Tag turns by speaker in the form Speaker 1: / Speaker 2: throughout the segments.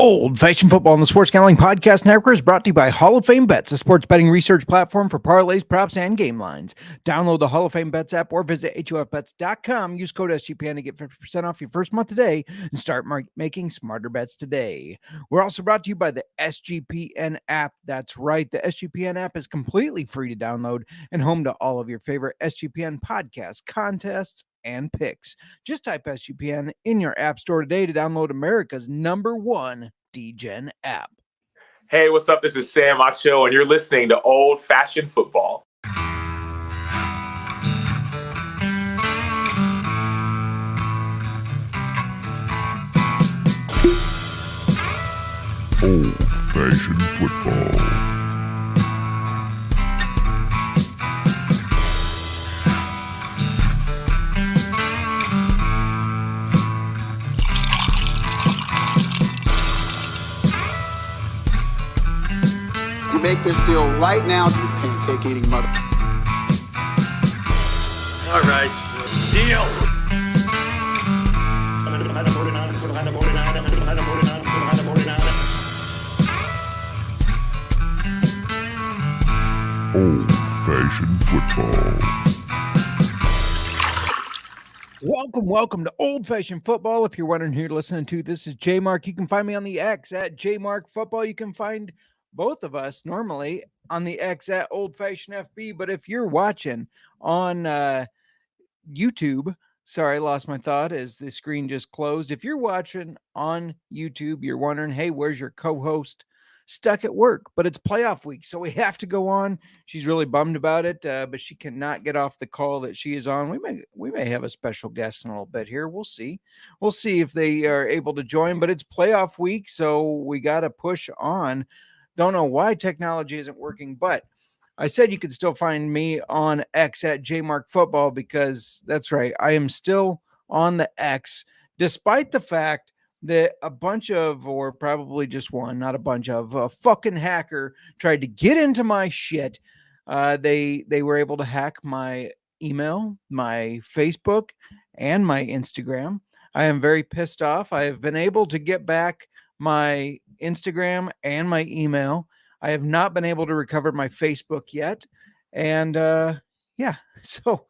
Speaker 1: Old Fashioned Football on the Sports Gambling Podcast Network is brought to you by Hall of Fame Bets, a sports betting research platform for parlays, props, and game lines. Download the Hall of Fame Bets app or visit HOFBets.com. Use code SGPN to get 50% off your first month today and start making smarter bets today. We're also brought to you by the SGPN app. That's right. The SGPN app is completely free to download and home to all of your favorite SGPN podcasts, contests, and picks. Just type SGPN in your app store today to download America's #1 DGen app.
Speaker 2: Hey, what's up? This is Sam Acho, and you're listening to Old Fashioned Football.
Speaker 3: Old Fashioned Football.
Speaker 4: Make this deal right now, you pancake eating mother.
Speaker 5: All right, deal.
Speaker 3: Old Fashioned Football.
Speaker 1: Welcome to Old Fashioned Football. If you're wondering who you're listening to, this is J Mark. You can find me on the X at JMarkFootball. You can find both of us normally on the X at Old Fashioned FB, but if you're watching on YouTube, sorry, I lost my thought as the screen just closed. If you're watching on YouTube, you're wondering, hey, where's your co-host? Stuck at work, but it's playoff week, so we have to go on. She's really bummed about it, but she cannot get off the call that she is on. We may have a special guest in a little bit here. We'll see if they are able to join, but it's playoff week, so we got to push on. Don't know why technology isn't working, but I said you could still find me on X at JMarkFootball because that's right. I am still on the X, despite the fact that a bunch of, or probably just one, not a bunch of, a fucking hacker tried to get into my shit. They were able to hack my email, my Facebook, and my Instagram. I am very pissed off. I have been able to get back my Instagram and my email. I have not been able to recover my Facebook yet. And yeah, so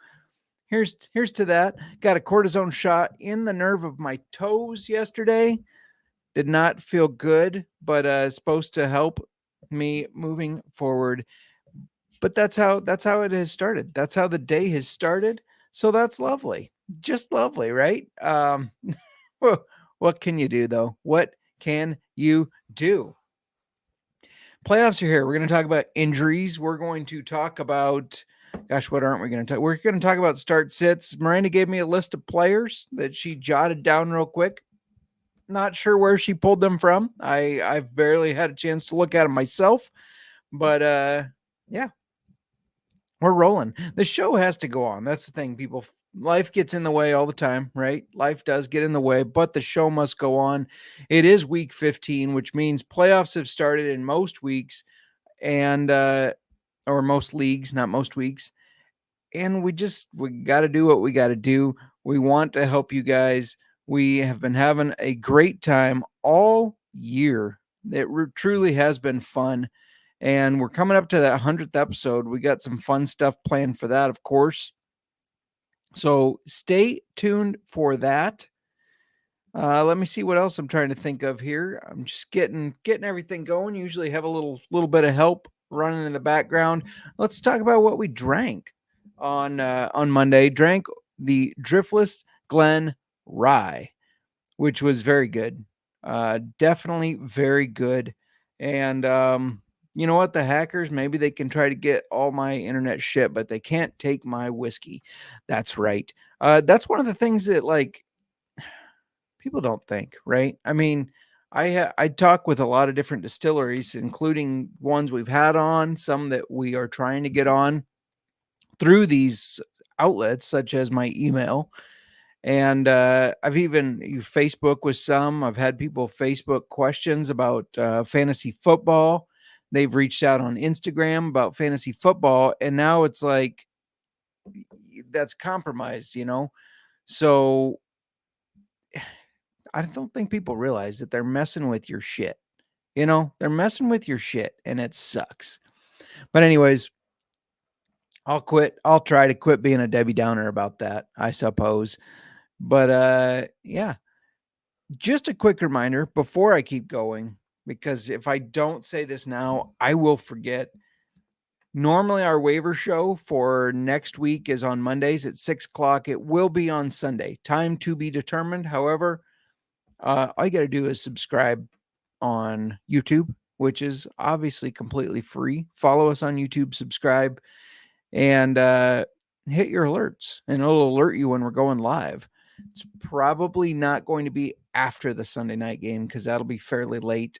Speaker 1: here's to that. Got a cortisone shot in the nerve of my toes yesterday. Did not feel good, but it's supposed to help me moving forward. But that's how it has started. That's how the day has started. So that's lovely. Just lovely, right? What can you do though? What can you do? Playoffs are here. We're going to talk about injuries. We're going to talk about, gosh, what aren't we going to talk? We're going to talk about start sits. Miranda gave me a list of players that she jotted down real quick. Not sure where she pulled them from. I've barely had a chance to look at them myself, but yeah, we're rolling. The show has to go on. That's the thing, people. Life gets in the way all the time, right? Life does get in the way, but the show must go on. It is week 15, which means playoffs have started in most weeks and or most leagues, not most weeks. And we got to do what we got to do. We want to help you guys. We have been having a great time all year. It truly has been fun. And we're coming up to that 100th episode. We got some fun stuff planned for that, of course. So stay tuned for that. Let me see what else I'm trying to think of here. I'm just getting everything going. Usually have a little bit of help running in the background. Let's talk about what we drank on Monday. Drank the Driftless Glen Rye, which was very good. Definitely very good. And you know what? The hackers, maybe they can try to get all my internet shit, but they can't take my whiskey. That's right. That's one of the things that, like, people don't think, right? I mean, I talk with a lot of different distilleries, including ones we've had on, some that we are trying to get on through these outlets, such as my email. And I've even used Facebook with some. I've had people Facebook questions about fantasy football. They've reached out on Instagram about fantasy football, and now it's like that's compromised, you know? So I don't think people realize that they're messing with your shit. You know, they're messing with your shit and it sucks. But anyways, I'll quit. I'll try to quit being a Debbie Downer about that, I suppose. But yeah, just a quick reminder before I keep going, because if I don't say this now, I will forget. Normally, our waiver show for next week is on Mondays at 6 o'clock. It will be on Sunday. Time to be determined. However, all you got to do is subscribe on YouTube, which is obviously completely free. Follow us on YouTube, subscribe, and hit your alerts, and it'll alert you when we're going live. It's probably not going to be after the Sunday night game because that'll be fairly late.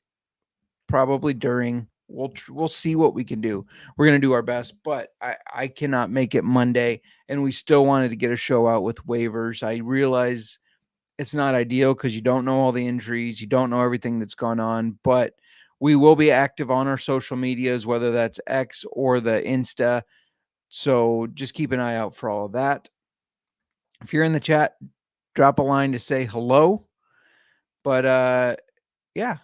Speaker 1: Probably during. We'll see what we can do. We're gonna do our best, but I cannot make it Monday, and we still wanted to get a show out with waivers. I realize it's not ideal because you don't know all the injuries, you don't know everything that's gone on, but we will be active on our social medias, whether that's X or the Insta. So just keep an eye out for all of that. If you're in the chat, drop a line to say hello. But yeah,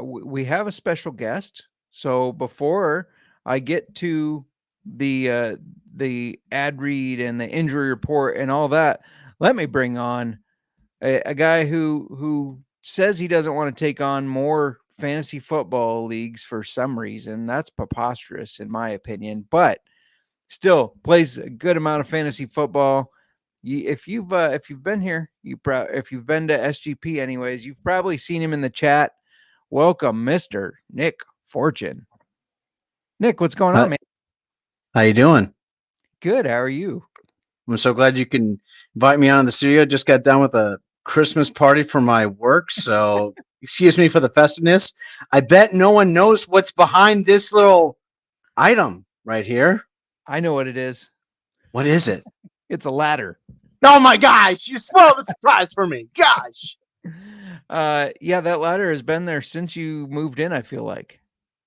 Speaker 1: we have a special guest. So before I get to the ad read and the injury report and all that, let me bring on a guy who says he doesn't want to take on more fantasy football leagues for some reason. That's preposterous in my opinion, but still plays a good amount of fantasy football. If you've been here, if you've been to SGP anyways, you've probably seen him in the chat. Welcome, Mr. Nick Fortune. Nick, what's going on, man?
Speaker 6: How you doing?
Speaker 1: Good. How are you?
Speaker 6: I'm so glad you can invite me on the studio. Just got done with a Christmas party for my work, so excuse me for the festiveness. I bet no one knows what's behind this little item right here.
Speaker 1: I know what it is.
Speaker 6: What is it?
Speaker 1: It's a ladder.
Speaker 6: Oh my gosh, you spoiled the surprise for me. Gosh.
Speaker 1: Yeah, that ladder has been there since you moved in, I feel like.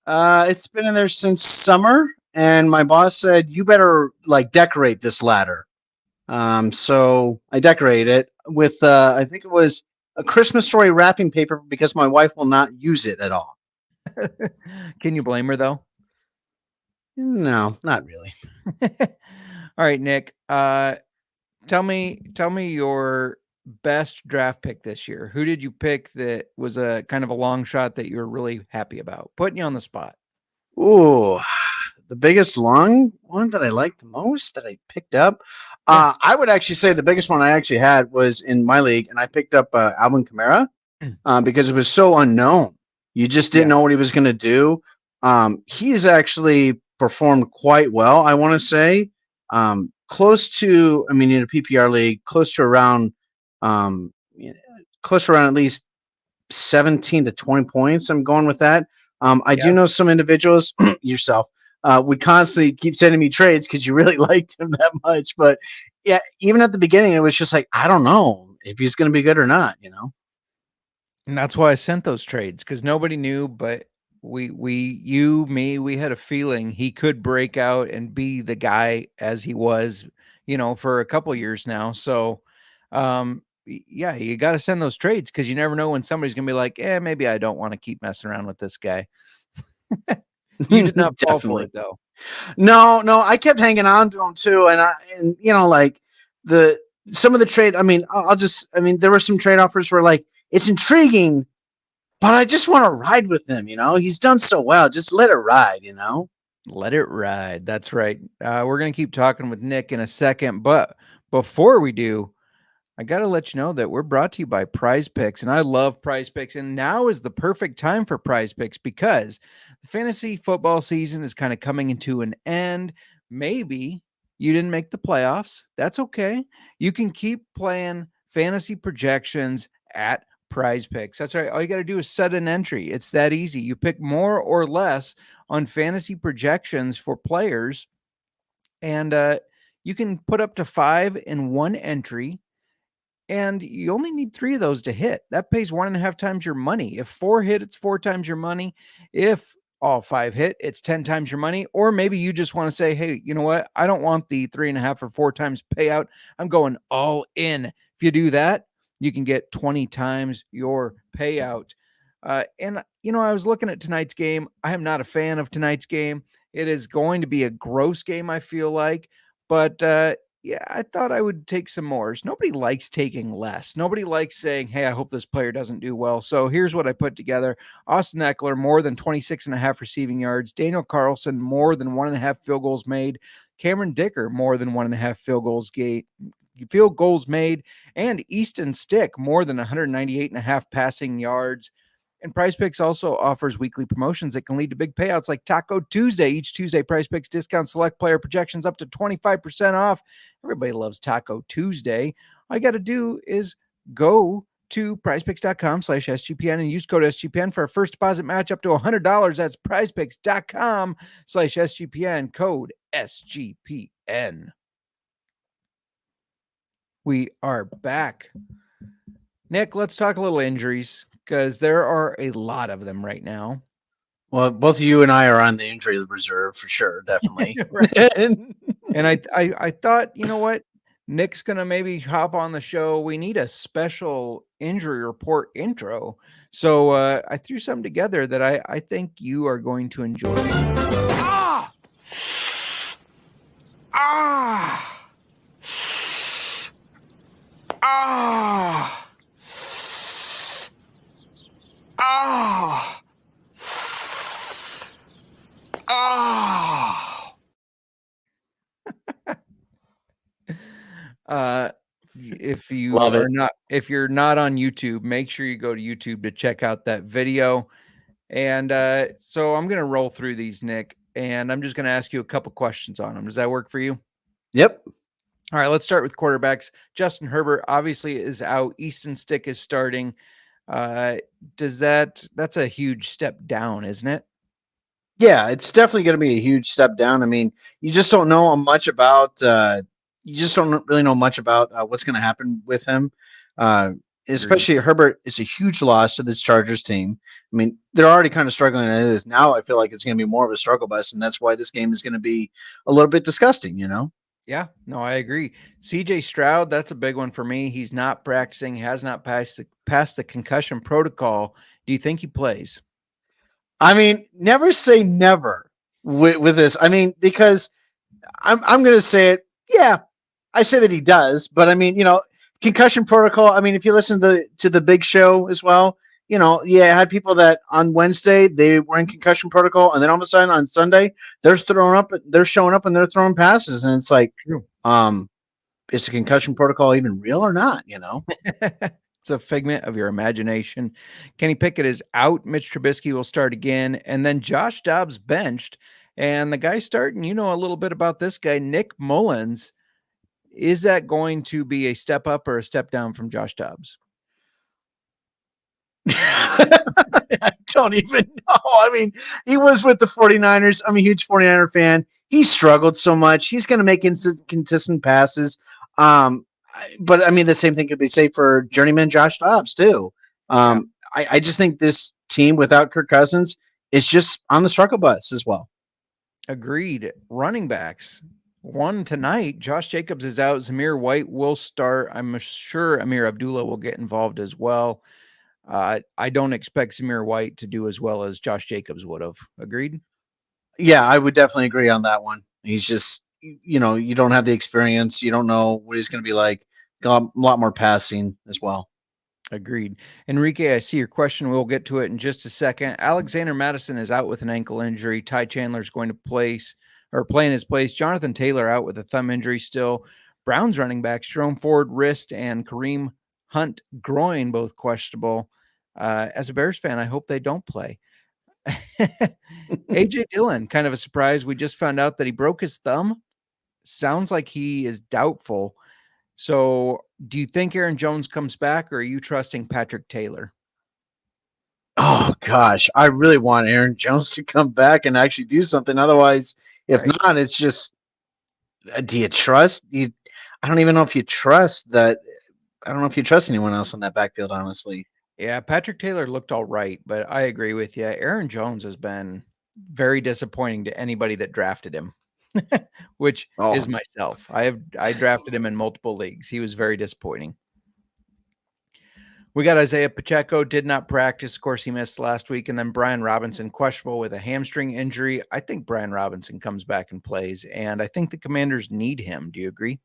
Speaker 6: It's been in there since summer, and my boss said you better like decorate this ladder. So I decorated it with I think it was a Christmas story wrapping paper because my wife will not use it at all.
Speaker 1: Can you blame her though?
Speaker 6: No, not really.
Speaker 1: All right, Nick. Tell me your best draft pick this year. Who did you pick that was a kind of a long shot that you were really happy about? Putting you on the spot.
Speaker 6: Ooh, the biggest long one that I liked the most that I picked up.
Speaker 1: Yeah.
Speaker 6: I would actually say the biggest one I actually had was in my league, and I picked up Alvin Kamara because it was so unknown. You just didn't know what he was going to do. He's actually performed quite well, I want to say. Close to, I mean, in a PPR league, close to around at least 17 to 20 points. I'm going with that. I do know some individuals, yourself, would constantly keep sending me trades because you really liked him that much. But yeah, even at the beginning, it was just like, I don't know if he's going to be good or not, you know?
Speaker 1: And that's why I sent those trades because nobody knew, but we had a feeling he could break out and be the guy as he was, for a couple years now. So, yeah, you got to send those trades because you never know when somebody's going to be like, maybe I don't want to keep messing around with this guy. You did not fall for it though.
Speaker 6: No, I kept hanging on to him too. And like some of the trade, I mean, there were some trade offers where like, it's intriguing, but I just want to ride with him. He's done so well. Just let it ride,
Speaker 1: Let it ride. That's right. We're going to keep talking with Nick in a second, but before we do, I got to let you know that we're brought to you by Prize Picks, and I love Prize Picks, and now is the perfect time for Prize Picks because the fantasy football season is kind of coming into an end. Maybe you didn't make the playoffs. That's okay. You can keep playing fantasy projections at Prize Picks. That's right. All you got to do is set an entry. It's that easy. You pick more or less on fantasy projections for players, and you can put up to 5 in one entry. And you only need 3 of those to hit. That pays 1.5 times your money. If 4 hit, it's 4 times your money. If all 5 hit, it's 10 times your money. Or maybe you just want to say, hey, you know what? I don't want the 3.5 or 4 times payout. I'm going all in. If you do that, you can get 20 times your payout. And, I was looking at tonight's game. I am not a fan of tonight's game. It is going to be a gross game, I feel like. But yeah, I thought I would take some mores. Nobody likes taking less. Nobody likes saying, hey, I hope this player doesn't do well. So here's what I put together. Austin Eckler, more than 26.5 receiving yards. Daniel Carlson, more than 1.5 field goals made. Cameron Dicker, more than 1.5 field goals made. And Easton Stick, more than 198.5 passing yards. And Prize Picks also offers weekly promotions that can lead to big payouts like Taco Tuesday. Each Tuesday, Prize Picks discount select player projections up to 25% off. Everybody loves Taco Tuesday. All you got to do is go to prizepicks.com/SGPN and use code SGPN for a first deposit match up to $100. That's prizepicks.com/SGPN, code SGPN. We are back. Nick, let's talk a little injuries because there are a lot of them right now.
Speaker 6: Well, both you and I are on the injury reserve for sure, definitely.
Speaker 1: And I thought, you know what? Nick's going to maybe hop on the show. We need a special injury report intro. So I threw something together that I think you are going to enjoy. Ah! Ah! Ah! Ah! Ah! If you
Speaker 6: Love it.
Speaker 1: if you're not on YouTube, make sure you go to YouTube to check out that video. And so I'm going to roll through these, Nick, and I'm just going to ask you a couple questions on them. Does that work for you?
Speaker 6: Yep.
Speaker 1: All right, let's start with quarterbacks. Justin Herbert obviously is out. Easton Stick is starting. That's a huge step down, isn't it?
Speaker 6: Yeah, it's definitely going to be a huge step down. I mean, you just don't know much about. You just don't really know much about what's going to happen with him. Especially Herbert is a huge loss to this Chargers team. I mean, they're already kind of struggling as it is. Now I feel like it's going to be more of a struggle bus, and that's why this game is going to be a little bit disgusting.
Speaker 1: Yeah, no, I agree. CJ Stroud, that's a big one for me. He's not practicing, has not passed the concussion protocol. Do you think he plays?
Speaker 6: I mean, never say never with this. I mean, because I'm going to say it. Yeah, I say that he does, but I mean, concussion protocol. I mean, if you listen to the Big Show as well, I had people that on Wednesday they were in concussion protocol, and then all of a sudden on Sunday they're showing up and they're throwing passes, and it's like, is the concussion protocol even real or not?
Speaker 1: It's a figment of your imagination. Kenny Pickett is out. Mitch Trubisky will start again, and then Josh Dobbs benched, and the guy starting. You know a little bit about this guy, Nick Mullins. Is that going to be a step up or a step down from Josh Dobbs?
Speaker 6: I don't even know. I mean, he was with the 49ers. I'm a huge 49er fan. He struggled so much. He's going to make inconsistent passes. But I mean, the same thing could be said for journeyman Josh Dobbs too. I just think this team without Kirk Cousins is just on the struggle bus as well.
Speaker 1: Agreed. Running backs. One tonight, Josh Jacobs is out. Zamir White will start. I'm sure Amir Abdullah will get involved as well. I don't expect Zamir White to do as well as Josh Jacobs would have. Agreed?
Speaker 6: Yeah, I would definitely agree on that one. He's just, you don't have the experience. You don't know what he's going to be like. Got a lot more passing as well.
Speaker 1: Agreed. Enrique, I see your question. We'll get to it in just a second. Alexander Madison is out with an ankle injury. Ty Chandler is going to play in his place. Jonathan Taylor out with a thumb injury still. Browns running backs, Jerome Ford, wrist, and Kareem Hunt, groin, both questionable. As a Bears fan, I hope they don't play. AJ Dillon, kind of a surprise. We just found out that he broke his thumb. Sounds like he is doubtful. So do you think Aaron Jones comes back, or are you trusting Patrick Taylor?
Speaker 6: Oh, gosh. I really want Aaron Jones to come back and actually do something. Otherwise, if not, it's just, do you trust? I don't even know if you trust that. I don't know if you trust anyone else on that backfield, honestly.
Speaker 1: Yeah, Patrick Taylor looked all right, but I agree with you. Aaron Jones has been very disappointing to anybody that drafted him, which is myself. I drafted him in multiple leagues. He was very disappointing. We got Isaiah Pacheco, did not practice. Of course, he missed last week. And then Brian Robinson, questionable with a hamstring injury. I think Brian Robinson comes back and plays, and I think the Commanders need him. Do you agree?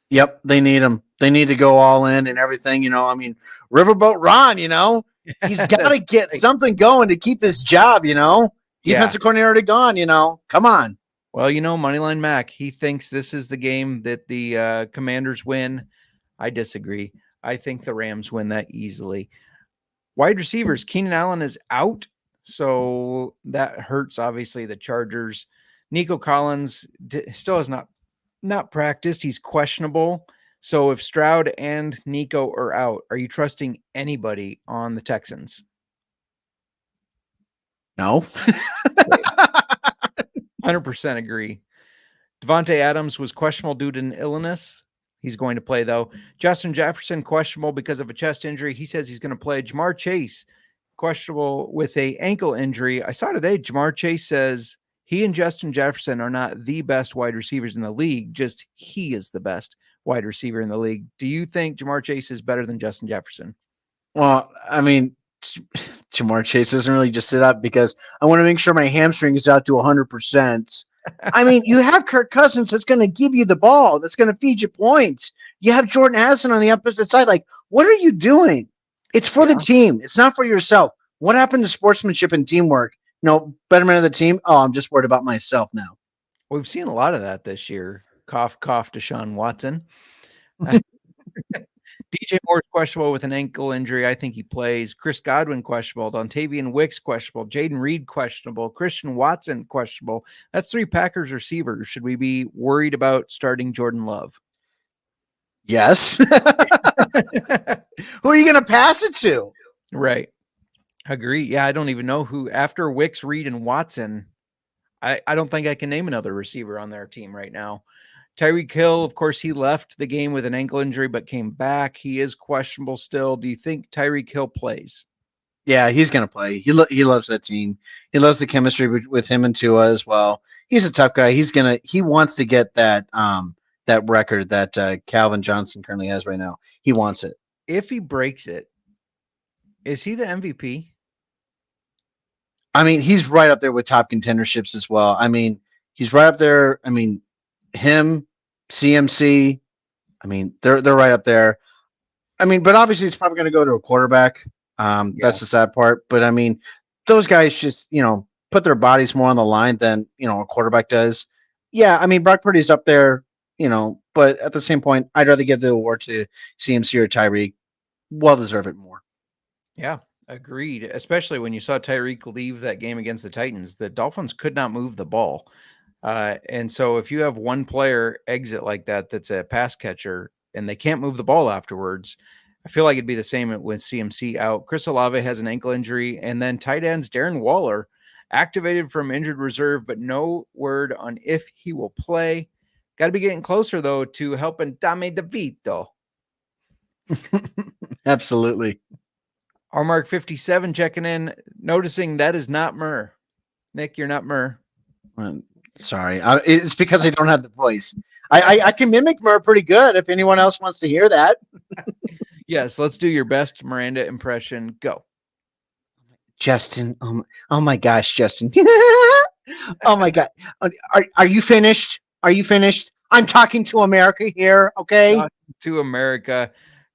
Speaker 6: Yep, they need him. They need to go all in and everything. I mean, Riverboat Ron, he's got to get something going to keep his job, Defensive coordinator already gone, Come on.
Speaker 1: Well, Moneyline Mac, he thinks this is the game that the Commanders win. I disagree. I think the Rams win that easily. Wide receivers, Keenan Allen is out, so that hurts, obviously, the Chargers. Nico Collins still has not practiced. He's questionable. So if Stroud and Nico are out, are you trusting anybody on the Texans?
Speaker 6: No.
Speaker 1: 100% agree. Devontae Adams was questionable due to an illness. He's going to play, though. Justin Jefferson, questionable because of a chest injury. He says he's going to play. Jamar Chase, questionable with a ankle injury. I saw today Jamar Chase says he and Justin Jefferson are not the best wide receivers in the league, just he is the best wide receiver in the league. Do you think Jamar Chase is better than Justin Jefferson?
Speaker 6: Well, I mean, Jamar Chase doesn't really just sit up because I want to make sure my hamstring is out to 100%. I mean, you have Kirk Cousins that's going to give you the ball, that's going to feed you points. You have Jordan Addison on the opposite side. Like, what are you doing? It's for the team. It's not for yourself. What happened to sportsmanship and teamwork? Betterment of the team. Oh, I'm just worried about myself now.
Speaker 1: We've seen a lot of that this year. Cough, cough, Deshaun Watson. DJ Moore's questionable with an ankle injury. I think he plays. Chris Godwin questionable. Dontavian Wicks questionable. Jaden Reed questionable. Christian Watson questionable. That's 3 Packers receivers. Should we be worried about starting Jordan Love?
Speaker 6: Yes. Who are you going to pass it to?
Speaker 1: Right. Agree. Yeah, I don't even know who. After Wicks, Reed, and Watson, I don't think I can name another receiver on their team right now. Tyreek Hill, of course, he left the game with an ankle injury, but came back. He is questionable still. Do you think Tyreek Hill plays?
Speaker 6: Yeah, he's going to play. He loves that team. He loves the chemistry with him and Tua as well. He's a tough guy. He wants to get that record that Calvin Johnson currently has right now. He wants it.
Speaker 1: If he breaks it, is he the MVP?
Speaker 6: I mean, he's right up there with top contenderships as well. I mean, he's right up there. I mean, him, CMC, I mean, they're right up there. I mean, but obviously it's probably going to go to a quarterback. That's the sad part. But I mean, those guys just, put their bodies more on the line than, a quarterback does. Yeah, I mean, Brock Purdy's up there, but at the same point, I'd rather give the award to CMC or Tyreek. Well deserve it more.
Speaker 1: Yeah, agreed. Especially when you saw Tyreek leave that game against the Titans. The Dolphins could not move the ball. And so if you have one player exit like that, that's a pass catcher and they can't move the ball afterwards, I feel like it'd be the same with CMC out. Chris Olave has an ankle injury, and then tight ends Darren Waller activated from injured reserve, but no word on if he will play. Got to be getting closer though to helping Dame DeVito.
Speaker 6: Absolutely.
Speaker 1: Our Mark 57 checking in, noticing that is not Murr. Nick, you're not Murr.
Speaker 6: Sorry, it's because I don't have the voice. I can mimic Murr pretty good if anyone else wants to hear that.
Speaker 1: Yes, let's do your best Miranda impression. Go.
Speaker 6: Justin, oh my gosh, Justin. Oh my God. Are you finished? Are you finished? I'm talking to America here, okay?
Speaker 1: Talking to America.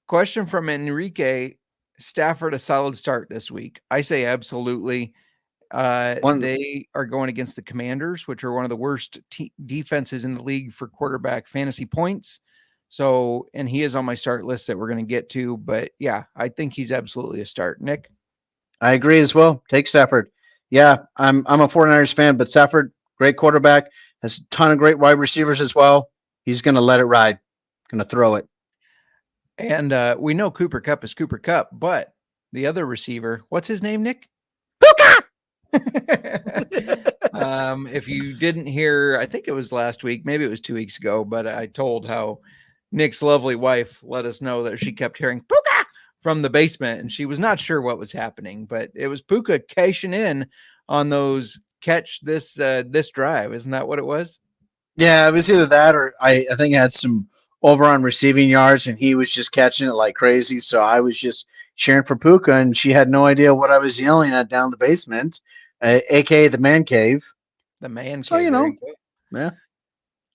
Speaker 1: Question from Enrique. Stafford a solid start this week? I say absolutely. They are going against the Commanders, which are one of the worst defenses in the league for quarterback fantasy points. So, and he is on my start list that we're going to get to. But yeah, I think he's absolutely a start. Nick?
Speaker 6: I agree as well. Take Stafford. Yeah, I'm a 49ers fan, but Stafford, great quarterback, has a ton of great wide receivers as well. He's going to let it ride. Going to throw it.
Speaker 1: And we know Cooper Kupp is Cooper Kupp, but the other receiver, what's his name, Nick?
Speaker 6: Puka!
Speaker 1: If you didn't hear, I think it was last week, maybe it was 2 weeks ago, but I told how Nick's lovely wife let us know that she kept hearing Puka from the basement, and she was not sure what was happening, but it was Puka cashing in on those catch this drive. Isn't that what it was?
Speaker 6: Yeah, it was either that or I think it had some over on receiving yards, and he was just catching it like crazy. So I was just cheering for Puka, and she had no idea what I was yelling at down the basement, aka the man cave.
Speaker 1: The man
Speaker 6: So
Speaker 1: cave.
Speaker 6: you
Speaker 1: There
Speaker 6: know,
Speaker 1: you go.
Speaker 6: yeah.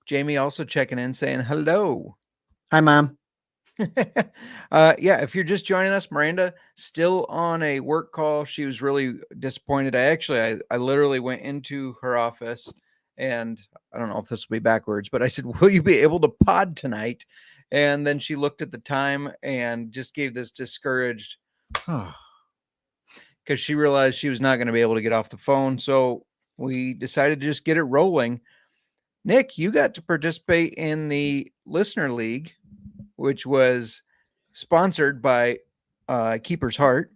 Speaker 1: Jamie also checking in saying hello.
Speaker 6: Hi, Mom.
Speaker 1: Yeah, if you're just joining us, Miranda still on a work call. She was really disappointed. I literally went into her office, and I don't know if this will be backwards, but I said, "Will you be able to pod tonight?" And then she looked at the time and just gave this discouraged, because she realized she was not going to be able to get off the phone. So we decided to just get it rolling. Nick, you got to participate in the Listener League, which was sponsored by Keeper's Heart.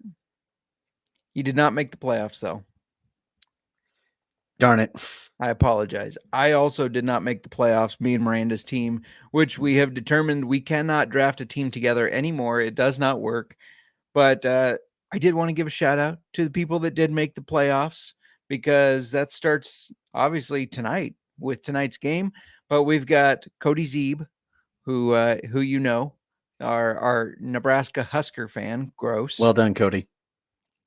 Speaker 1: You did not make the playoffs, though.
Speaker 6: Darn it.
Speaker 1: I apologize. I also did not make the playoffs, me and Miranda's team, which we have determined we cannot draft a team together anymore. It does not work. But I did want to give a shout out to the people that did make the playoffs, because that starts obviously tonight with tonight's game. But we've got Cody Zeeb, who you know, our Nebraska Husker fan. Gross.
Speaker 6: Well done, Cody.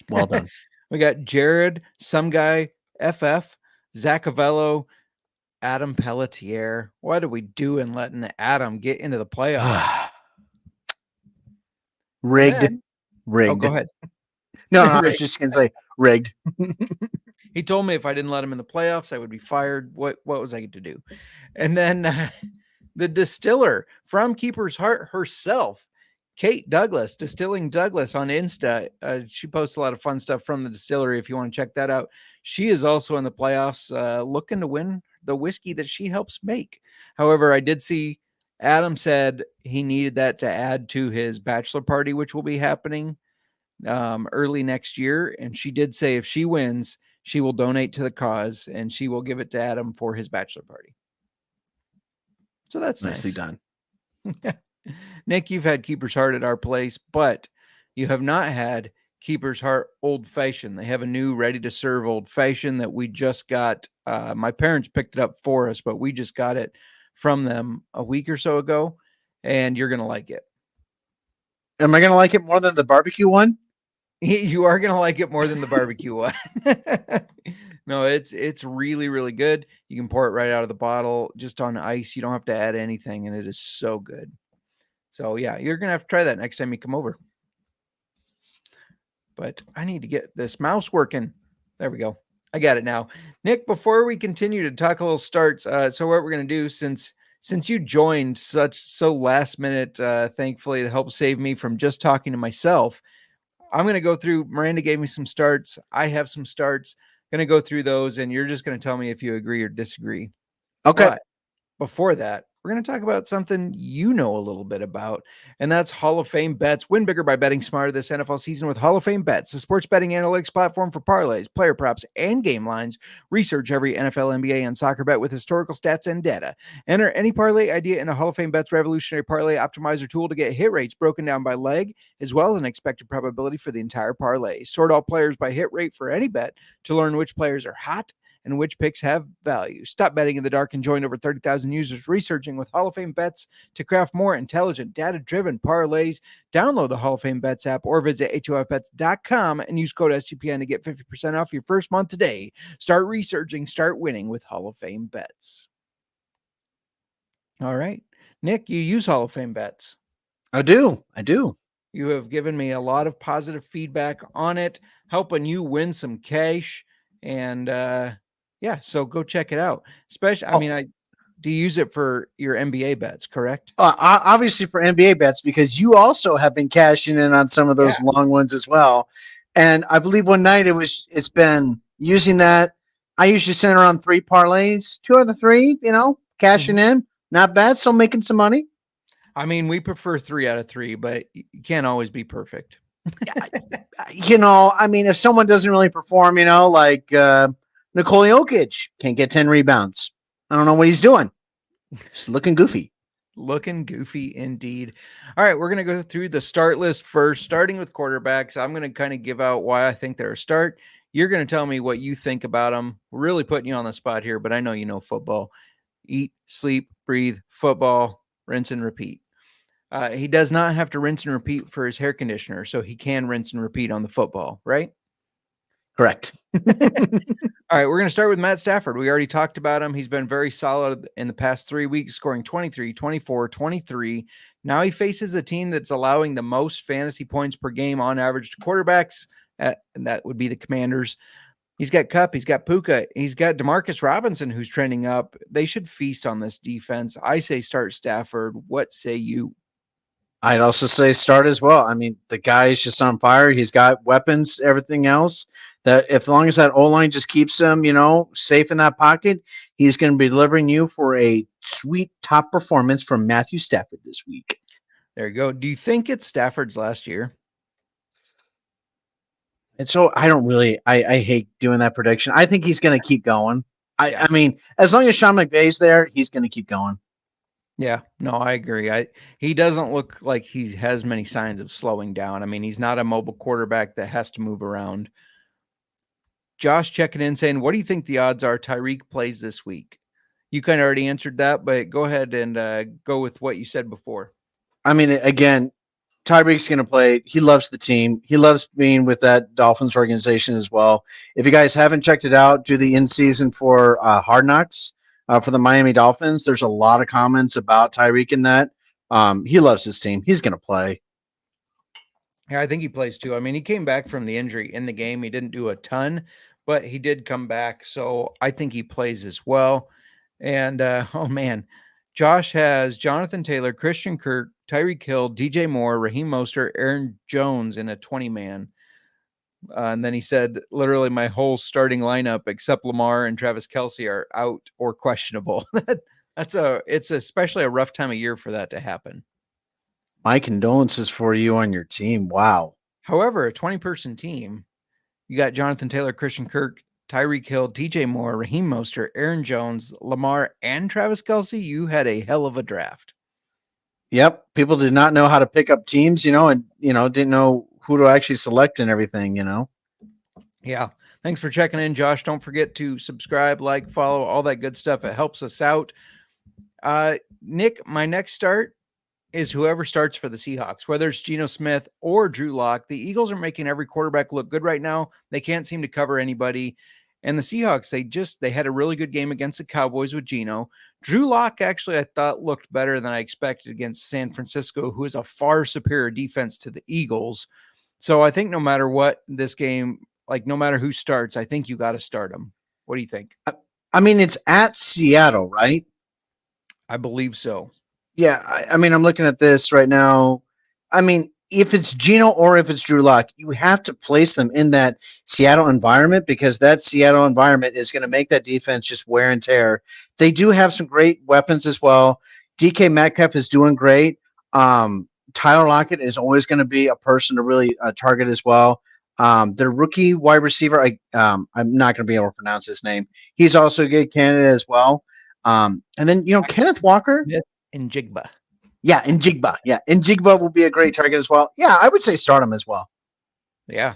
Speaker 6: Well done.
Speaker 1: We got Jared, some guy, FF, Zach Avello, Adam Pelletier. What are we doing letting Adam get into the playoffs?
Speaker 6: Rigged.
Speaker 1: Then,
Speaker 6: Rigged.
Speaker 1: oh, go ahead.
Speaker 6: No, I was just going to say rigged.
Speaker 1: He told me if I didn't let him in the playoffs, I would be fired. What was I to do? And then the distiller from Keeper's Heart herself, Kate Douglas, Distilling Douglas on Insta. She posts a lot of fun stuff from the distillery if you want to check that out. She is also in the playoffs, looking to win the whiskey that she helps make. However, I did see Adam said he needed that to add to his bachelor party, which will be happening early next year. And she did say if she wins, she will donate to the cause and she will give it to Adam for his bachelor party. So that's
Speaker 6: nicely
Speaker 1: nice.
Speaker 6: done.
Speaker 1: Nick, you've had Keeper's Heart at our place, but you have not had Keeper's Heart Old Fashioned. They have a new ready to serve Old Fashioned that we just got. My parents picked it up for us, but we just got it from them a week or so ago, and you're going to like it.
Speaker 6: Am I going to like it more than the barbecue one?
Speaker 1: You are going to like it more than the barbecue one. No, it's really, really good. You can pour it right out of the bottle just on ice. You don't have to add anything, and it is so good. So, yeah, you're going to have to try that next time you come over. But I need to get this mouse working. There we go. I got it now. Nick, before we continue to talk a little starts, so what we're going to do, since you joined so last minute, thankfully, to help save me from just talking to myself, I'm going to go through. Miranda gave me some starts. I have some starts. Going to go through those, and you're just going to tell me if you agree or disagree.
Speaker 6: Okay.
Speaker 1: But before that, we're going to talk about something you know a little bit about, and that's Hall of Fame bets. Win bigger by betting smarter this NFL season with Hall of Fame bets, the sports betting analytics platform for parlays, player props, and game lines. Research every NFL, NBA, and soccer bet with historical stats and data. Enter any parlay idea in a Hall of Fame bets revolutionary parlay optimizer tool to get hit rates broken down by leg, as well as an expected probability for the entire parlay. Sort all players by hit rate for any bet to learn which players are hot and which picks have value. Stop betting in the dark and join over 30,000 users researching with Hall of Fame bets to craft more intelligent, data-driven parlays. Download the Hall of Fame bets app or visit hofbets.com and use code SGPN to get 50% off your first month today. Start researching, start winning with Hall of Fame bets. All right. Nick, you use Hall of Fame bets.
Speaker 6: I do.
Speaker 1: You have given me a lot of positive feedback on it, helping you win some cash. And yeah, so go check it out. Especially, do you use it for your NBA bets, correct?
Speaker 6: Obviously for NBA bets, because you also have been cashing in on some of those long ones as well. And I believe one night it's been using that. I usually send around 3 parlays, 2 of the 3, cashing in. Not bad. So making some money.
Speaker 1: I mean, we prefer 3 out of 3, but you can't always be perfect.
Speaker 6: If someone doesn't really perform, like Nikola Jokic can't get 10 rebounds. I don't know what he's doing. Just looking goofy.
Speaker 1: Looking goofy indeed. All right, we're going to go through the start list first, starting with quarterbacks. I'm going to kind of give out why I think they're a start. You're going to tell me what you think about them. We're really putting you on the spot here, but I know you know football. Eat, sleep, breathe, football, rinse and repeat. He does not have to rinse and repeat for his hair conditioner, so he can rinse and repeat on the football, right?
Speaker 6: Correct.
Speaker 1: All right, we're going to start with Matt Stafford. We already talked about him. He's been very solid in the past 3 weeks, scoring 23, 24, 23. Now he faces the team that's allowing the most fantasy points per game on average to quarterbacks, and that would be the Commanders. He's got Kupp, he's got Puka, he's got Demarcus Robinson, who's trending up. They should feast on this defense. I say start Stafford. What say you?
Speaker 6: I'd also say start as well. I mean, the guy is just on fire. He's got weapons, everything else. That if long as that O line just keeps him, safe in that pocket, he's going to be delivering you for a sweet top performance from Matthew Stafford this week.
Speaker 1: There you go. Do you think it's Stafford's last year?
Speaker 6: And so I don't really, I hate doing that prediction. I think he's going to keep going. I mean, as long as Sean McVay's there, he's going to keep going.
Speaker 1: Yeah, no, I agree. He doesn't look like he has many signs of slowing down. I mean, he's not a mobile quarterback that has to move around. Josh checking in saying, what do you think the odds are Tyreek plays this week? You kind of already answered that, but go ahead and go with what you said before.
Speaker 6: I mean, again, Tyreek's going to play. He loves the team. He loves being with that Dolphins organization as well. If you guys haven't checked it out, do the in-season for Hard Knocks for the Miami Dolphins. There's a lot of comments about Tyreek in that. He loves his team. He's going to play.
Speaker 1: Yeah, I think he plays too. I mean, he came back from the injury in the game. He didn't do a ton, but he did come back. So I think he plays as well. And, oh man, Josh has Jonathan Taylor, Christian Kirk, Tyreek Hill, DJ Moore, Raheem Mostert, Aaron Jones in a 20-man. And then he said, literally, my whole starting lineup except Lamar and Travis Kelce are out or questionable. It's especially a rough time of year for that to happen.
Speaker 6: My condolences for you on your team. Wow.
Speaker 1: However, a 20-person team, you got Jonathan Taylor, Christian Kirk, Tyreek Hill, DJ Moore, Raheem Mostert, Aaron Jones, Lamar, and Travis Kelce. You had a hell of a draft.
Speaker 6: Yep. People did not know how to pick up teams, and, didn't know who to actually select and everything,
Speaker 1: Yeah. Thanks for checking in, Josh. Don't forget to subscribe, like, follow, all that good stuff. It helps us out. Nick, my next start is whoever starts for the Seahawks, whether it's Geno Smith or Drew Lock. The Eagles are making every quarterback look good right now. They can't seem to cover anybody. And the Seahawks, they had a really good game against the Cowboys with Geno. Drew Lock, actually, I thought looked better than I expected against San Francisco, who is a far superior defense to the Eagles. So I think no matter what this game, like no matter who starts, I think you got to start them. What do you think?
Speaker 6: I mean, it's at Seattle, right?
Speaker 1: I believe so.
Speaker 6: Yeah, I mean, I'm looking at this right now. I mean, if it's Geno or if it's Drew Lock, you have to place them in that Seattle environment because that Seattle environment is going to make that defense just wear and tear. They do have some great weapons as well. DK Metcalf is doing great. Tyler Lockett is always going to be a person to really target as well. Their rookie wide receiver, I'm not going to be able to pronounce his name. He's also a good candidate as well. And then, Kenneth Walker.
Speaker 1: Njigba.
Speaker 6: Yeah, Njigba. Yeah, Njigba will be a great target as well. Yeah, I would say start him as well.
Speaker 1: Yeah.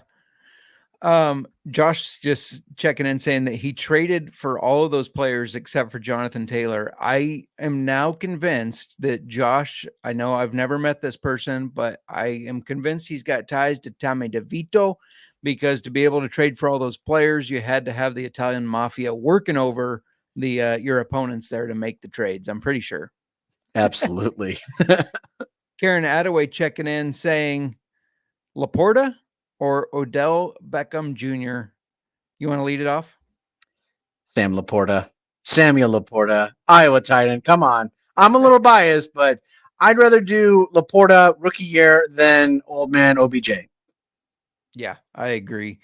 Speaker 1: Josh just checking in saying that he traded for all of those players except for Jonathan Taylor. I am now convinced that Josh, I know I've never met this person, but I am convinced he's got ties to Tommy DeVito because to be able to trade for all those players, you had to have the Italian mafia working over the your opponents there to make the trades. I'm pretty sure.
Speaker 6: Absolutely.
Speaker 1: Karen Attaway checking in saying Laporta or Odell Beckham Jr. You want to lead it off?
Speaker 6: Samuel Laporta, Iowa Titan. Come on. I'm a little biased, but I'd rather do Laporta rookie year than old man OBJ.
Speaker 1: Yeah, I agree.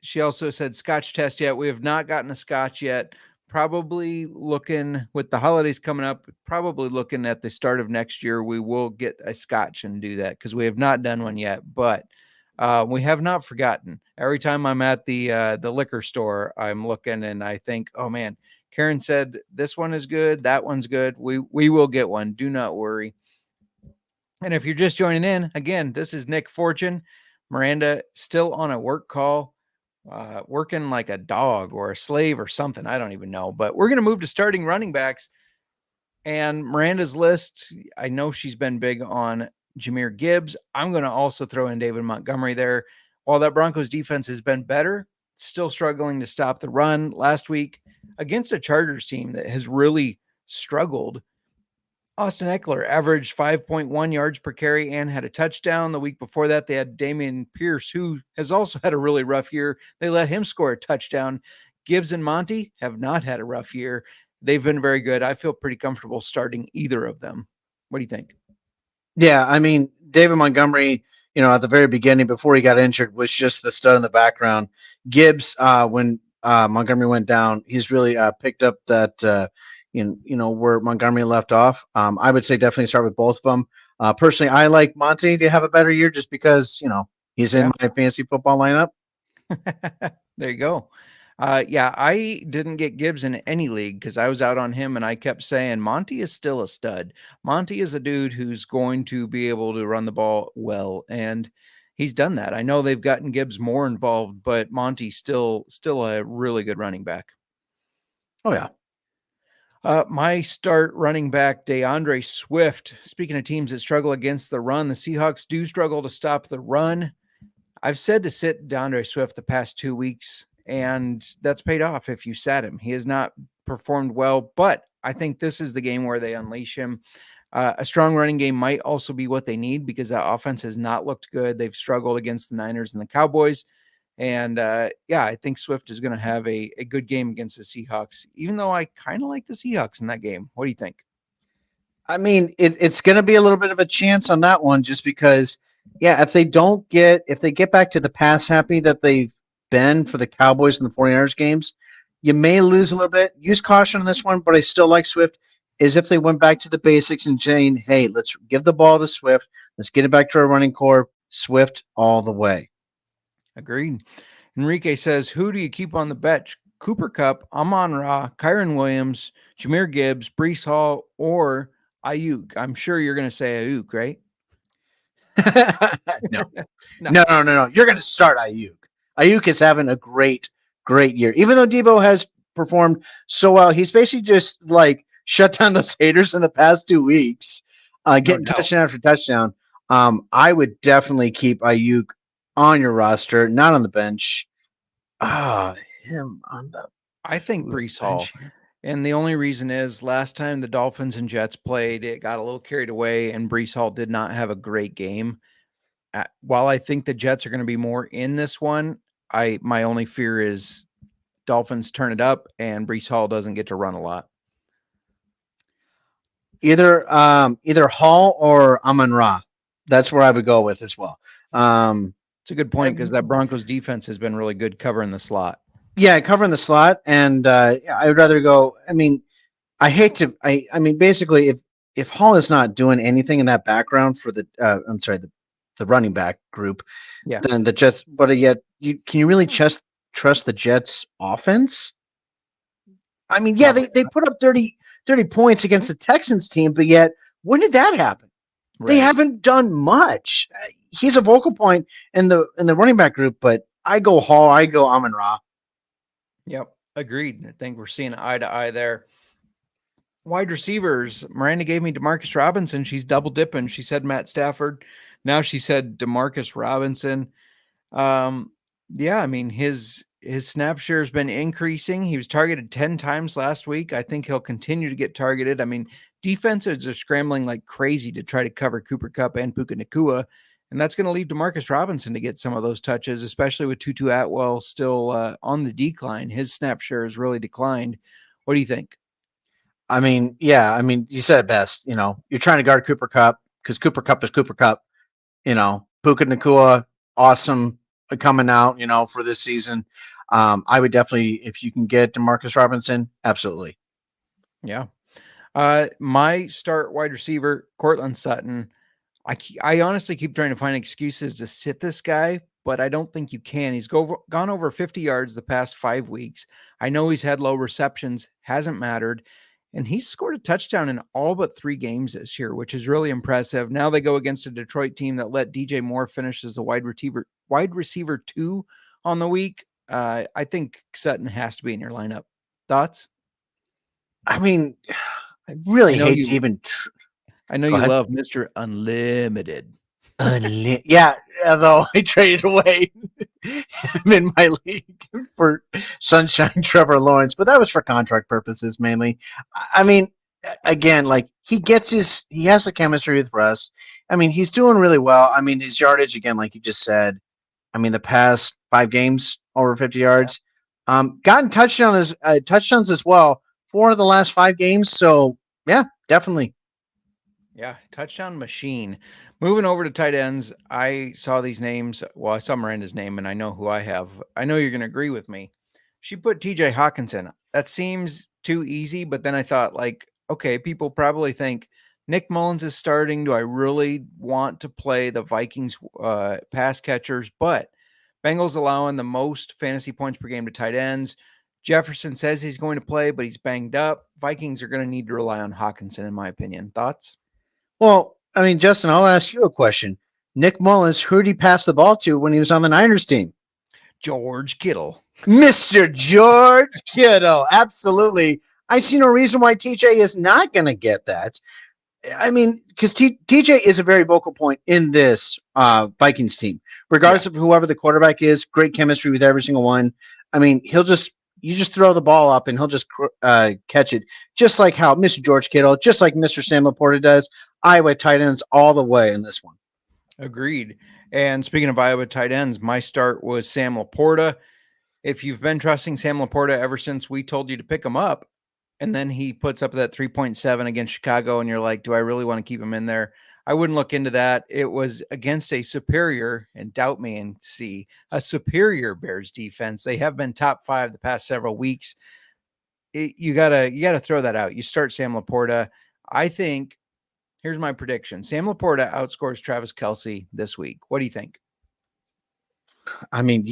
Speaker 1: She also said Scotch test yet. We have not gotten a Scotch yet. Probably looking with the holidays coming up, probably looking at the start of next year, we will get a Scotch and do that because we have not done one yet, but we have not forgotten. Every time I'm at the liquor store, I'm looking and I think, oh man, Karen said this one is good. That one's good. We will get one. Do not worry. And if you're just joining in, again, this is Nick Fortune. Miranda still on a work call. Working like a dog or a slave or something. I don't even know, but we're going to move to starting running backs. And Miranda's list, I know she's been big on Jahmyr Gibbs. I'm going to also throw in David Montgomery there. While that Broncos defense has been better, still struggling to stop the run last week against a Chargers team that has really struggled. Austin Eckler averaged 5.1 yards per carry and had a touchdown. The week before that, they had Damian Pierce, who has also had a really rough year. They let him score a touchdown. Gibbs and Monty have not had a rough year. They've been very good. I feel pretty comfortable starting either of them. What do you think?
Speaker 6: Yeah, I mean, David Montgomery, at the very beginning before he got injured, was just the stud in the background. Gibbs, when Montgomery went down, he's really picked up that, where Montgomery left off. I would say definitely start with both of them. Personally, I like Monty to have a better year just because, he's in my fantasy football lineup.
Speaker 1: There you go. I didn't get Gibbs in any league because I was out on him and I kept saying Monty is still a stud. Monty is a dude who's going to be able to run the ball well, and he's done that. I know they've gotten Gibbs more involved, but Monty's still a really good running back.
Speaker 6: Oh, yeah.
Speaker 1: My start running back, DeAndre Swift. Speaking of teams that struggle against the run, the Seahawks do struggle to stop the run. I've said to sit DeAndre Swift the past 2 weeks, and that's paid off if you sat him. He has not performed well, but I think this is the game where they unleash him. A strong running game might also be what they need because that offense has not looked good. They've struggled against the Niners and the Cowboys. And I think Swift is going to have a good game against the Seahawks, even though I kind of like the Seahawks in that game. What do you think?
Speaker 6: I mean, it's going to be a little bit of a chance on that one just because, if they get back to the pass happy that they've been for the Cowboys and the 49ers games, you may lose a little bit. Use caution on this one, but I still like Swift. Is if they went back to the basics and saying, hey, let's give the ball to Swift. Let's get it back to our running core. Swift all the way.
Speaker 1: Agreed. Enrique says, who do you keep on the bench? Cooper Kupp, Amon-Ra, Kyron Williams, Jahmyr Gibbs, Breece Hall, or Ayuk? I'm sure you're going to say Ayuk, right?
Speaker 6: No. You're going to start Ayuk. Ayuk is having a great year. Even though Debo has performed so well, he's basically just like shut down those haters in the past 2 weeks, getting touchdown after touchdown. I would definitely keep Ayuk on your roster, not on the bench. Him on the
Speaker 1: I think Breece Hall. And the only reason is last time the Dolphins and Jets played, it got a little carried away, and Breece Hall did not have a great game. While I think the Jets are going to be more in this one, my only fear is Dolphins turn it up and Breece Hall doesn't get to run a lot.
Speaker 6: Either Hall or Amon-Ra. That's where I would go with as well.
Speaker 1: It's a good point because that Broncos defense has been really good covering the slot.
Speaker 6: Yeah, covering the slot, and I would rather go. I mean, I mean, basically, if Hall is not doing anything in that background for the the running back group, then the Jets. But yet, can you really trust the Jets offense? I mean, they put up 30 points against the Texans team, but yet when did that happen? Right. They haven't done much. He's a vocal point in the running back group, but I go Hall, I go Amon-Ra.
Speaker 1: Yep, agreed. I think we're seeing eye to eye there. Wide receivers, Miranda gave me Demarcus Robinson. She's double dipping. She said Matt Stafford. Now she said Demarcus Robinson. I mean, his snap share has been increasing. He was targeted 10 times last week. I think he'll continue to get targeted. I mean, defenses are scrambling like crazy to try to cover Cooper Kupp and Puka Nacua, and that's going to leave Demarcus Robinson to get some of those touches, especially with Tutu Atwell still on the decline. His snap share has really declined. What do you think?
Speaker 6: I mean, you said it best. You're trying to guard Cooper Kupp because Cooper Kupp is Cooper Kupp. Puka Nacua, awesome coming out, for this season. I would definitely, if you can get Demarcus Robinson, absolutely.
Speaker 1: Yeah. My start wide receiver, Cortland Sutton. I honestly keep trying to find excuses to sit this guy, but I don't think you can. He's gone over 50 yards the past 5 weeks. I know he's had low receptions, hasn't mattered. And he's scored a touchdown in all but 3 games this year, which is really impressive. Now they go against a Detroit team that let DJ Moore finish as a wide receiver 2 on the week. I think Sutton has to be in your lineup. Thoughts?
Speaker 6: I mean, I really
Speaker 1: I know
Speaker 6: hate to
Speaker 1: you-
Speaker 6: even.
Speaker 1: I know
Speaker 6: Go
Speaker 1: you
Speaker 6: ahead.
Speaker 1: love Mr. Unlimited.
Speaker 6: Yeah, although I traded away him in my league for Sunshine Trevor Lawrence, but that was for contract purposes mainly. I mean, again, like he has the chemistry with Russ. I mean, he's doing really well. I mean, his yardage again, like you just said. I mean, the past 5 games over 50 yards. Gotten touchdowns as well. 4 of the last 5 games. So yeah, definitely.
Speaker 1: Yeah, touchdown machine. Moving over to tight ends, I saw these names. Well, I saw Miranda's name, and I know who I have. I know you're going to agree with me. She put TJ Hawkinson. That seems too easy, but then I thought, like, okay, people probably think Nick Mullins is starting. Do I really want to play the Vikings pass catchers? But Bengals allowing the most fantasy points per game to tight ends. Jefferson says he's going to play, but he's banged up. Vikings are going to need to rely on Hawkinson, in my opinion. Thoughts?
Speaker 6: Well, I mean, Justin, I'll ask you a question. Nick Mullins, who did he pass the ball to when he was on the Niners team?
Speaker 1: George Kittle.
Speaker 6: Mr. George Kittle. Absolutely. I see no reason why TJ is not going to get that. I mean, because TJ is a very vocal point in this Vikings team, regardless of whoever the quarterback is. Great chemistry with every single one. I mean, you just throw the ball up and he'll just catch it, just like how Mr. George Kittle, just like Mr. Sam Laporta does. Iowa tight ends all the way in this one.
Speaker 1: Agreed. And speaking of Iowa tight ends, my start was Sam Laporta. If you've been trusting Sam Laporta ever since we told you to pick him up, and then he puts up that 3.7 against Chicago, and you're like, do I really want to keep him in there? I wouldn't look into that. It was against a superior, and doubt me and see, a superior Bears defense. They have been top 5 the past several weeks. You gotta throw that out. You start Sam Laporta. I think, here's my prediction. Sam Laporta outscores Travis Kelce this week. What do you think?
Speaker 6: I mean,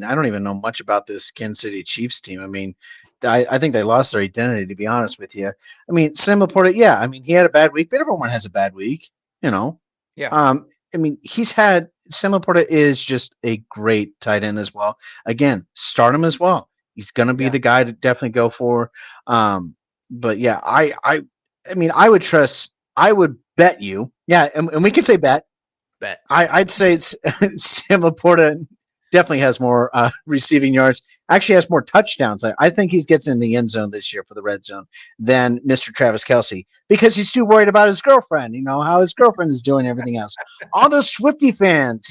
Speaker 6: I don't even know much about this Kansas City Chiefs team. I mean, I think they lost their identity, to be honest with you. I mean, Sam Laporta, yeah, I mean, he had a bad week, but everyone has a bad week, you know.
Speaker 1: Yeah.
Speaker 6: I mean, Sam Laporta is just a great tight end as well. Again, start him as well. He's going to be the guy to definitely go for. But yeah, I mean, I would bet you. Yeah, and we can say bet.
Speaker 1: Bet.
Speaker 6: I'd say Sam Laporta definitely has more receiving yards. Actually, has more touchdowns. I think he gets in the end zone this year for the red zone than Mr. Travis Kelce because he's too worried about his girlfriend. You know how his girlfriend is doing, everything else. All those Swiftie fans,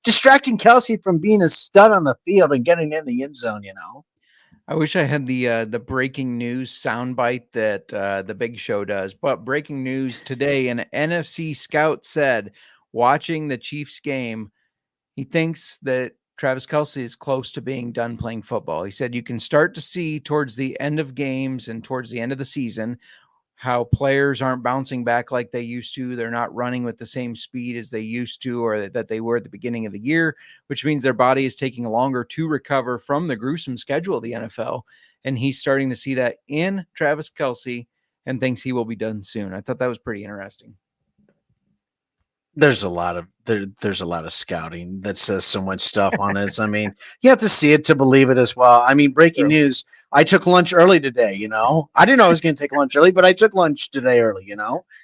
Speaker 6: distracting Kelce from being a stud on the field and getting in the end zone.
Speaker 1: I wish I had the breaking news soundbite that the Big Show does. But breaking news today, an NFC scout said, watching the Chiefs game, he thinks that Travis Kelce is close to being done playing football. He said you can start to see towards the end of games and towards the end of the season how players aren't bouncing back like they used to. They're not running with the same speed as they used to or that they were at the beginning of the year, which means their body is taking longer to recover from the gruesome schedule of the NFL. And he's starting to see that in Travis Kelce and thinks he will be done soon. I thought that was pretty interesting.
Speaker 6: There's a lot of scouting that says so much stuff on this. I mean, you have to see it to believe it as well. I mean, breaking news. I took lunch early today, I didn't know I was going to take lunch early, but I took lunch today early,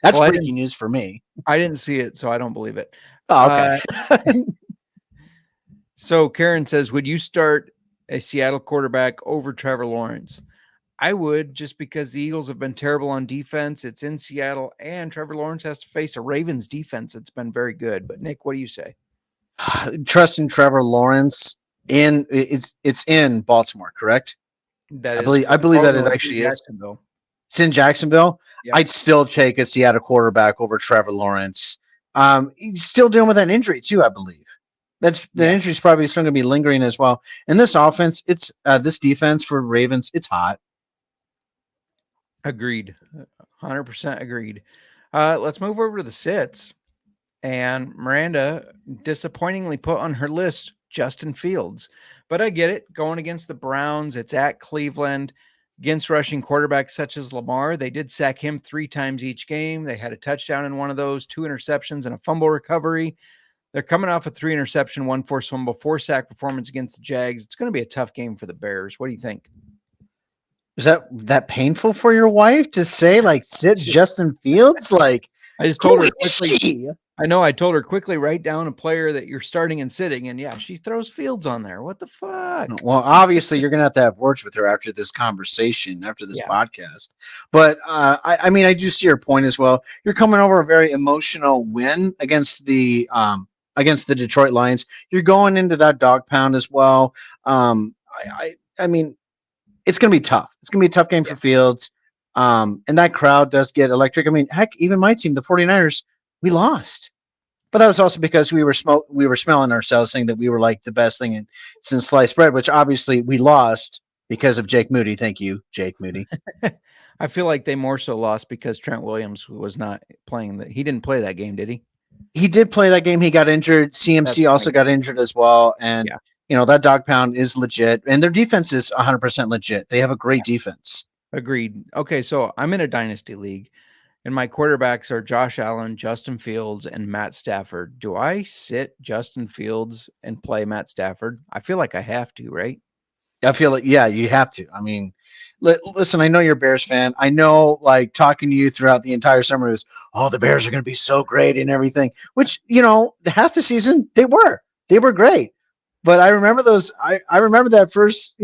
Speaker 6: That's breaking news for me.
Speaker 1: I didn't see it, so I don't believe it.
Speaker 6: Oh, okay.
Speaker 1: So Karen says, would you start a Seattle quarterback over Trevor Lawrence? I would, just because the Eagles have been terrible on defense. It's in Seattle, and Trevor Lawrence has to face a Ravens defense that's been very good. But Nick, what do you say?
Speaker 6: Trusting Trevor Lawrence it's in Baltimore, correct?
Speaker 1: That
Speaker 6: I believe that it actually is. It's in Jacksonville. Yeah. I'd still take a Seattle quarterback over Trevor Lawrence. He's still dealing with that injury too, I believe. The injury is probably still going to be lingering as well. And this offense, it's this defense for Ravens, it's hot.
Speaker 1: Agreed. 100% agreed. Let's move over to the sits. And Miranda disappointingly put on her list Justin Fields. But I get it. Going against the Browns, it's at Cleveland. Against rushing quarterbacks such as Lamar, they did sack him 3 times each game. They had a touchdown in one of those, 2 interceptions, and a fumble recovery. They're coming off a 3 interception, 1 forced fumble, 4 sack performance against the Jags. It's going to be a tough game for the Bears. What do you think?
Speaker 6: is that painful for your wife to say, like, sit Justin Fields? Like,
Speaker 1: I just told
Speaker 6: who
Speaker 1: her
Speaker 6: is
Speaker 1: quickly.
Speaker 6: she?
Speaker 1: I know. I told her quickly, write down a player that you're starting and sitting, and yeah, she throws Fields on there. What the fuck?
Speaker 6: Well, obviously, you're going to have words with her after this conversation, after this
Speaker 1: Yeah.
Speaker 6: podcast. But I mean, I do see your point as well. You're coming over a very emotional win against the Detroit Lions. You're going into that dog pound as well. I mean, it's going to be tough. It's going to be a tough game for Fields. And that crowd does get electric. I mean, heck, even my team, the 49ers, we lost. But that was also because we were smelling ourselves, saying that we were like the best thing since sliced bread, which obviously we lost because of Jake Moody. Thank you, Jake Moody.
Speaker 1: I feel like they more so lost because Trent Williams was not playing. He didn't play that game, did he?
Speaker 6: He did play that game. He got injured. CMC also got injured as well. And, that dog pound is legit. And their defense is 100% legit. They have a great defense.
Speaker 1: Agreed. Okay, so I'm in a dynasty league, and my quarterbacks are Josh Allen, Justin Fields, and Matt Stafford. Do I sit Justin Fields and play Matt Stafford? I feel like I have to, right?
Speaker 6: I feel like, yeah, you have to. I mean, listen, I know you're a Bears fan. I know, like, talking to you throughout the entire summer was, oh, the Bears are going to be so great and everything, which, half the season they were great. But I remember I remember that first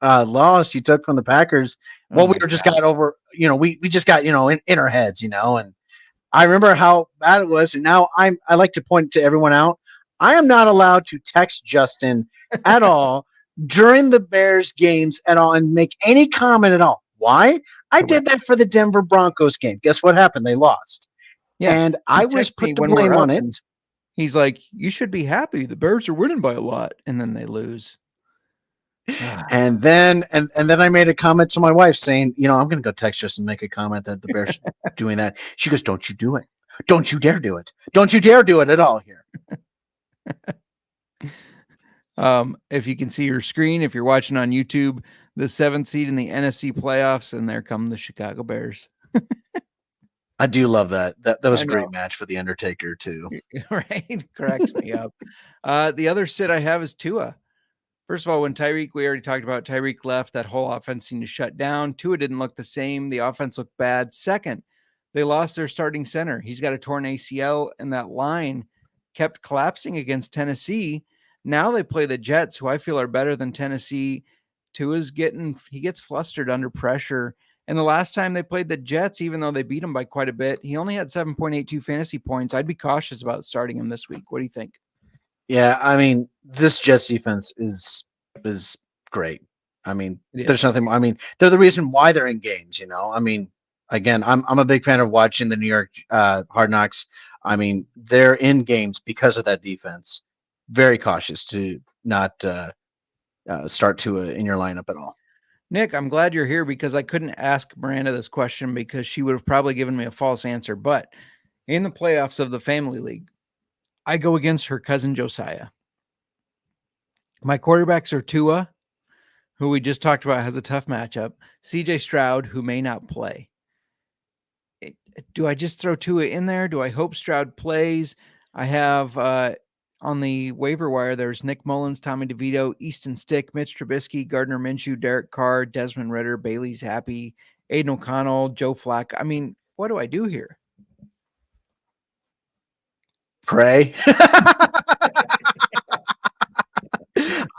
Speaker 6: loss you took from the Packers. Well, we were just got over, we just got, in our heads, and I remember how bad it was. And now I like to point to everyone out. I am not allowed to text Justin at all during the Bears games at all and make any comment at all. Why? I did that for the Denver Broncos game. Guess what happened? They lost. Yeah. And I was put the blame on it.
Speaker 1: He's like, you should be happy. The Bears are winning by a lot. And then they lose.
Speaker 6: And then I made a comment to my wife saying, I'm going to go text Justin and make a comment that the Bears are doing that. She goes, don't you do it. Don't you dare do it. Don't you dare do it at all here.
Speaker 1: If you can see your screen, if you're watching on YouTube, the 7th seed in the NFC playoffs, and there come the Chicago Bears.
Speaker 6: I do love that. That was a great match for the Undertaker too.
Speaker 1: Right, cracks me up. The other sit I have is Tua. First of all, when we already talked about Tyreek left, that whole offense seemed to shut down. Tua didn't look the same. The offense looked bad. Second, they lost their starting center. He's got a torn ACL, and that line kept collapsing against Tennessee. Now they play the Jets, who I feel are better than Tennessee. Tua's gets flustered under pressure. And the last time they played the Jets, even though they beat him by quite a bit, he only had 7.82 fantasy points. I'd be cautious about starting him this week. What do you think?
Speaker 6: Yeah, I mean, this Jets defense is great. I mean, there's nothing. I mean, they're the reason why they're in games. I mean, again, I'm a big fan of watching the New York Hard Knocks. I mean, they're in games because of that defense. Very cautious to not start Tua in your lineup at all.
Speaker 1: Nick, I'm glad you're here because I couldn't ask Miranda this question because she would have probably given me a false answer. But in the playoffs of the Family League, I go against her cousin Josiah. My quarterbacks are Tua, who we just talked about has a tough matchup, CJ Stroud, who may not play. Do I just throw Tua in there? Do I hope Stroud plays? I have on the waiver wire, there's Nick Mullins, Tommy DeVito, Easton Stick, Mitch Trubisky, Gardner Minshew, Derek Carr, Desmond Ridder, Bailey's Happy, Aiden O'Connell, Joe Flacco. I mean, what do I do here?
Speaker 6: Pray.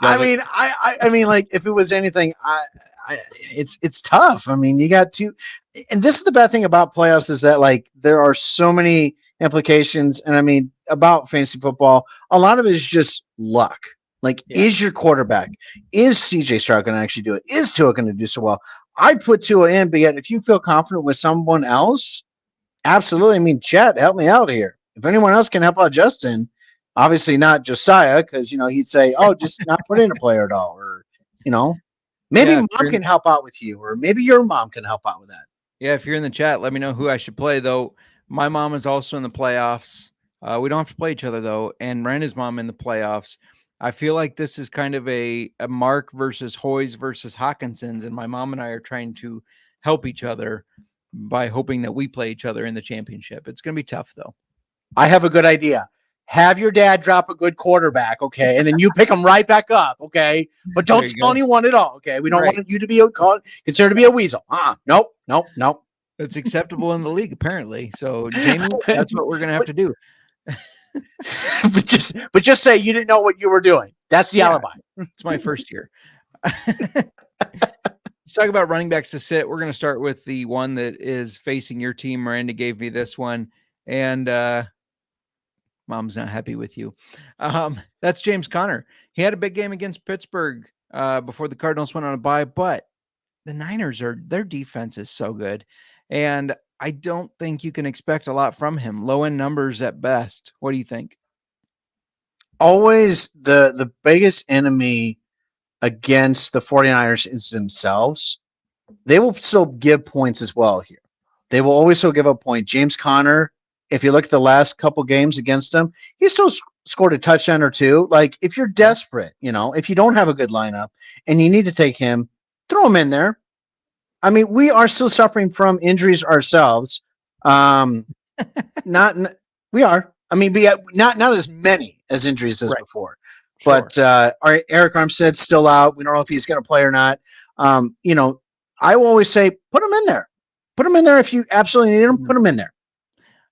Speaker 6: I mean, like, if it was anything, it's tough. I mean, you got to, and this is the bad thing about playoffs is that, like, there are so many implications. And I mean, about fantasy football, a lot of it is just luck. Like, is your quarterback, is CJ Stroud going to actually do it? Is Tua going to do so well? I put Tua in, but yet if you feel confident with someone else, absolutely. I mean, Chet, help me out here. If anyone else can help out Justin, obviously not Josiah, because, he'd say, oh, just not put in a player at all. Or, maybe mom can help out with you, or maybe your mom can help out with that.
Speaker 1: Yeah, if you're in the chat, let me know who I should play, though. My mom is also in the playoffs. We don't have to play each other, though. And Miranda's mom in the playoffs. I feel like this is kind of a Mark versus Hoyes versus Hawkinson's, and my mom and I are trying to help each other by hoping that we play each other in the championship. It's going to be tough, though.
Speaker 6: I have a good idea. have your dad drop a good quarterback, okay, and then you pick him right back up, okay, but don't
Speaker 1: There you
Speaker 6: tell
Speaker 1: go.
Speaker 6: anyone at all, okay. We don't
Speaker 1: Right.
Speaker 6: want you to be considered to be a weasel. Nope.
Speaker 1: It's acceptable in the league, apparently. So, Jamie, that's what we're going to have to do.
Speaker 6: but just say you didn't know what you were doing. That's the
Speaker 1: Yeah.
Speaker 6: alibi.
Speaker 1: It's my first year. Let's talk about running backs to sit. We're going to start with the one that is facing your team. Miranda gave me this one, and Mom's not happy with you. That's James Conner. He had a big game against Pittsburgh before the Cardinals went on a bye, but the Niners their defense is so good, and I don't think you can expect a lot from him. Low end numbers at best. What do you think?
Speaker 6: Always the biggest enemy against the 49ers is themselves. They will still give points as well here. They will always still give a point. James Conner, if you look at the last couple games against him, he still scored a touchdown or two. Like, if you're desperate, if you don't have a good lineup and you need to take him, throw him in there. I mean, we are still suffering from injuries ourselves. We are. I mean, not as many as injuries as before.
Speaker 1: Sure.
Speaker 6: But Eric Armstead's still out. We don't know if he's going to play or not. I will always say, put him in there. Put him in there if you absolutely need him. Put him in there.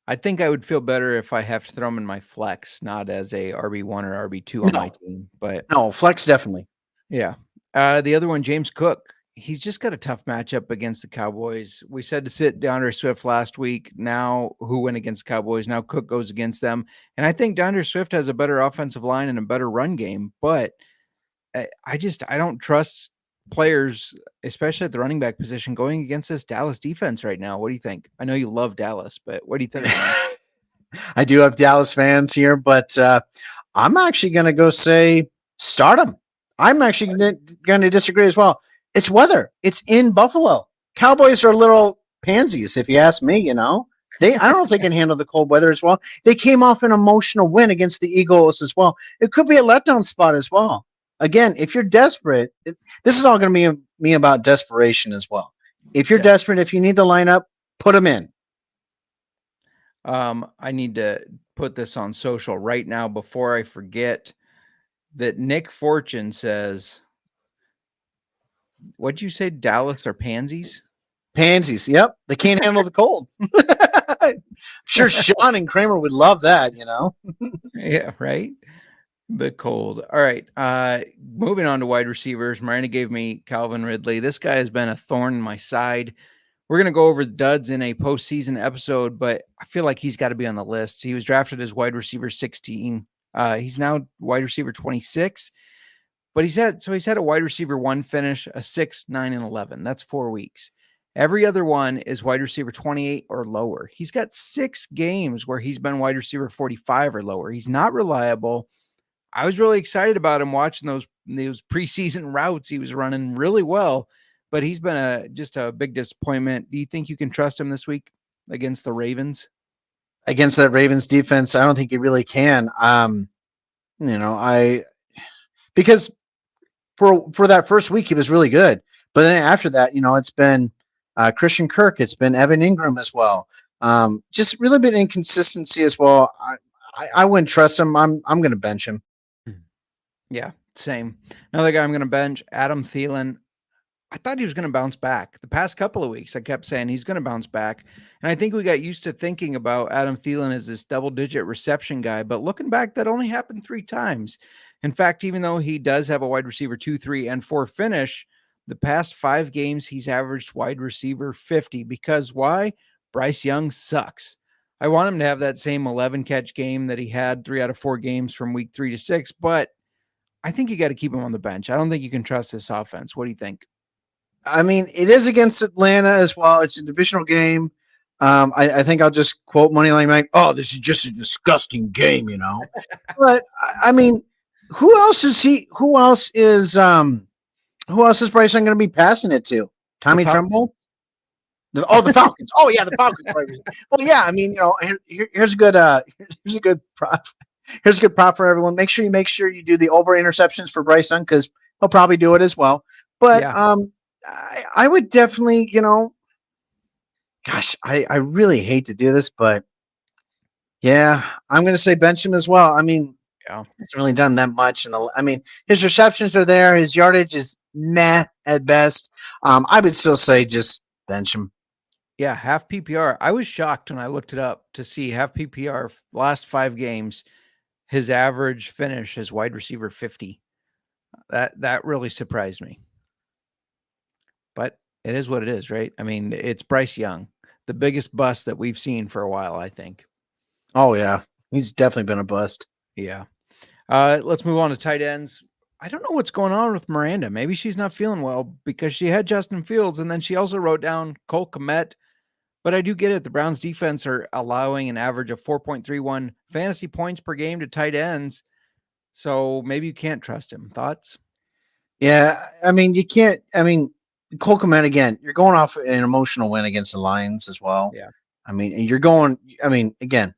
Speaker 1: I think I would feel better if I have to throw him in my flex, not as a RB1 or RB2 on my team. But
Speaker 6: no, flex definitely.
Speaker 1: Yeah. The other one, James Cook. He's just got a tough matchup against the Cowboys. We said to sit DeAndre Swift last week. Now, who went against the Cowboys? Now Cook goes against them. And I think DeAndre Swift has a better offensive line and a better run game. But I don't trust players, especially at the running back position, going against this Dallas defense right now. What do you think? I know you love Dallas, but what do you think?
Speaker 6: I do have Dallas fans here, but I'm actually going to go say start them. I'm actually going to disagree as well. It's weather. It's in Buffalo. Cowboys are little pansies, if you ask me. I don't know if they can handle the cold weather as well. They came off an emotional win against the Eagles as well. It could be a letdown spot as well. Again, if you're desperate, this is all going to be me about desperation as well. If you're desperate, if you need the lineup, put them in.
Speaker 1: I need to put this on social right now before I forget that Nick Fortune says, what'd you say? Dallas are pansies?
Speaker 6: Pansies. Yep. They can't handle the cold. I'm sure Sean and Kramer would love that,
Speaker 1: Yeah, right. The cold. All right. Moving on to wide receivers. Miranda gave me Calvin Ridley. This guy has been a thorn in my side. We're going to go over the duds in a postseason episode, but I feel like he's got to be on the list. He was drafted as wide receiver 16. He's now wide receiver 26, but he's had a wide receiver 1 finish, a 6, 9, and 11. That's 4 weeks. Every other one is wide receiver 28 or lower. He's got 6 games where he's been wide receiver 45 or lower. He's not reliable. I was really excited about him watching those preseason routes. He was running really well, but he's been just a big disappointment. Do you think you can trust him this week against the Ravens?
Speaker 6: Against that Ravens defense, I don't think you really can. Because for that first week he was really good, but then after that, it's been Christian Kirk, it's been Evan Ingram as well. Just really been inconsistency as well. I wouldn't trust him. I'm going to bench him.
Speaker 1: Yeah, same. Another guy I'm going to bench, Adam Thielen. I thought he was going to bounce back. The past couple of weeks, I kept saying he's going to bounce back. And I think we got used to thinking about Adam Thielen as this double-digit reception guy. But looking back, that only happened 3 times. In fact, even though he does have a wide receiver 2, 3, and 4 finish, the past 5 games, he's averaged wide receiver 50. Because why? Bryce Young sucks. I want him to have that same 11-catch game that he had 3 out of 4 games from week 3 to 6. But I think you got to keep him on the bench. I don't think you can trust this offense. What do you think?
Speaker 6: I mean, it is against Atlanta as well. It's a divisional game. I think I'll just quote Moneyline Mike. Oh, this is just a disgusting game, But I mean, who else is Bryce Young going to be passing it to? Tommy Tremble? The Falcons. Oh yeah, the Falcons. Well, yeah. I mean, here's a good prop. Here's a good prop for everyone. Make sure you do the over interceptions for Bryce Young because he'll probably do it as well. But yeah. I would definitely, gosh, I really hate to do this, but Yeah, I'm going to say bench him as well. I mean,
Speaker 1: Yeah.
Speaker 6: hasn't really done that much. I mean, his receptions are there. His yardage is meh at best. I would still say just bench him.
Speaker 1: Yeah, half PPR. I was shocked when I looked it up to see half PPR last 5 games. His average finish as wide receiver 50. That really surprised me. But it is what it is, right? I mean, it's Bryce Young, the biggest bust that we've seen for a while, I think.
Speaker 6: Oh yeah, he's definitely been a bust.
Speaker 1: Yeah. Let's move on to tight ends. I don't know what's going on with Miranda. Maybe she's not feeling well because she had Justin Fields and then she also wrote down Cole Kmet. But I do get it. The Browns defense are allowing an average of 4.31 fantasy points per game to tight ends. So maybe you can't trust him. Thoughts?
Speaker 6: Yeah, I mean, you can't. I mean, Cole Kmet again. You're going off an emotional win against the Lions as well.
Speaker 1: Yeah.
Speaker 6: I mean, and you're going. I mean, again,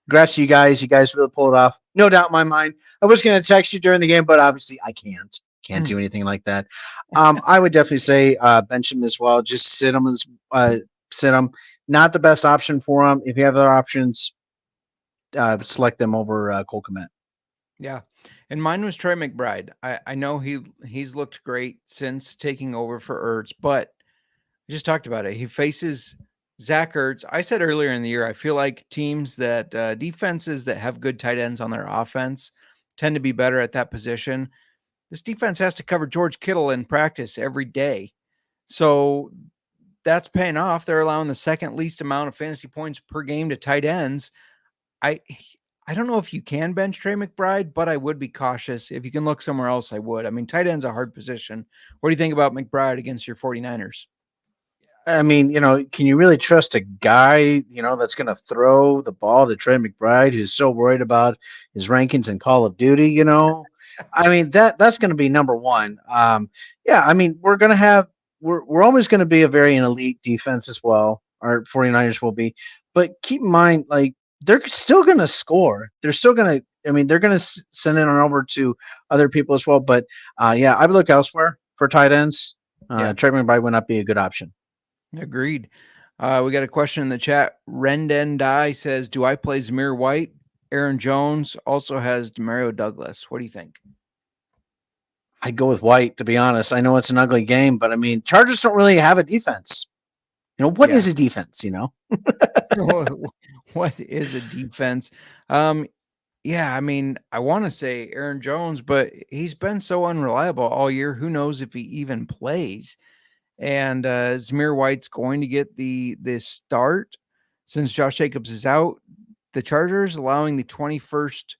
Speaker 6: congrats to you guys. You guys really pulled it off. No doubt in my mind. I was going to text you during the game, but obviously I can't. Can't do anything like that. I would definitely say bench him as well. Just sit him. Sit him. Not the best option for him. If you have other options, select them over Cole Kmet.
Speaker 1: Yeah. And mine was Trey McBride. I know he's looked great since taking over for Ertz, but I just talked about it. He faces Zach Ertz. I said earlier in the year, I feel like teams that defenses that have good tight ends on their offense tend to be better at that position. This defense has to cover George Kittle in practice every day. So that's paying off. They're allowing the second least amount of fantasy points per game to tight ends. I I don't know if you can bench Trey McBride, but I would be cautious. If you can look somewhere else, I would. I mean, tight end's a hard position. What do you think about McBride against your 49ers?
Speaker 6: I mean, can you really trust a guy, that's going to throw the ball to Trey McBride, who's so worried about his rankings in Call of Duty? I mean that's going to be number one. Yeah, I mean we're always going to be a very an elite defense as well. Our 49ers will be, but keep in mind, like they're still going to score. They're still going to. I mean, they're going to send it on over to other people as well. But yeah, I would look elsewhere for tight ends.
Speaker 1: Yeah.
Speaker 6: Trey McBride would not be a good option.
Speaker 1: Agreed. We got a question in the chat. Rendendai says, do I play Zamir White? Aaron Jones also has Demario Douglas. What do you think?
Speaker 6: I'd go with White, to be honest. I know it's an ugly game, but I mean, Chargers don't really have a defense. What is a defense,
Speaker 1: What is a defense? Yeah, I mean, I want to say Aaron Jones, but he's been so unreliable all year. Who knows if he even plays? And Zamir White's going to get the start since Josh Jacobs is out. The Chargers allowing the 21st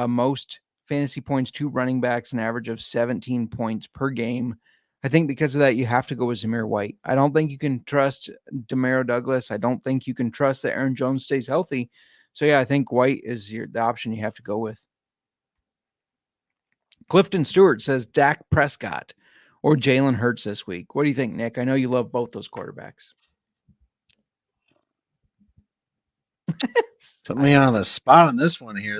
Speaker 1: most fantasy points to running backs, an average of 17 points per game. I think because of that, you have to go with Zamir White. I don't think you can trust Demario Douglas. I don't think you can trust that Aaron Jones stays healthy. So yeah, I think White is the option you have to go with. Clifton Stewart says Dak Prescott or Jalen Hurts this week. What do you think, Nick? I know you love both those quarterbacks.
Speaker 6: Put me on the spot on this one here.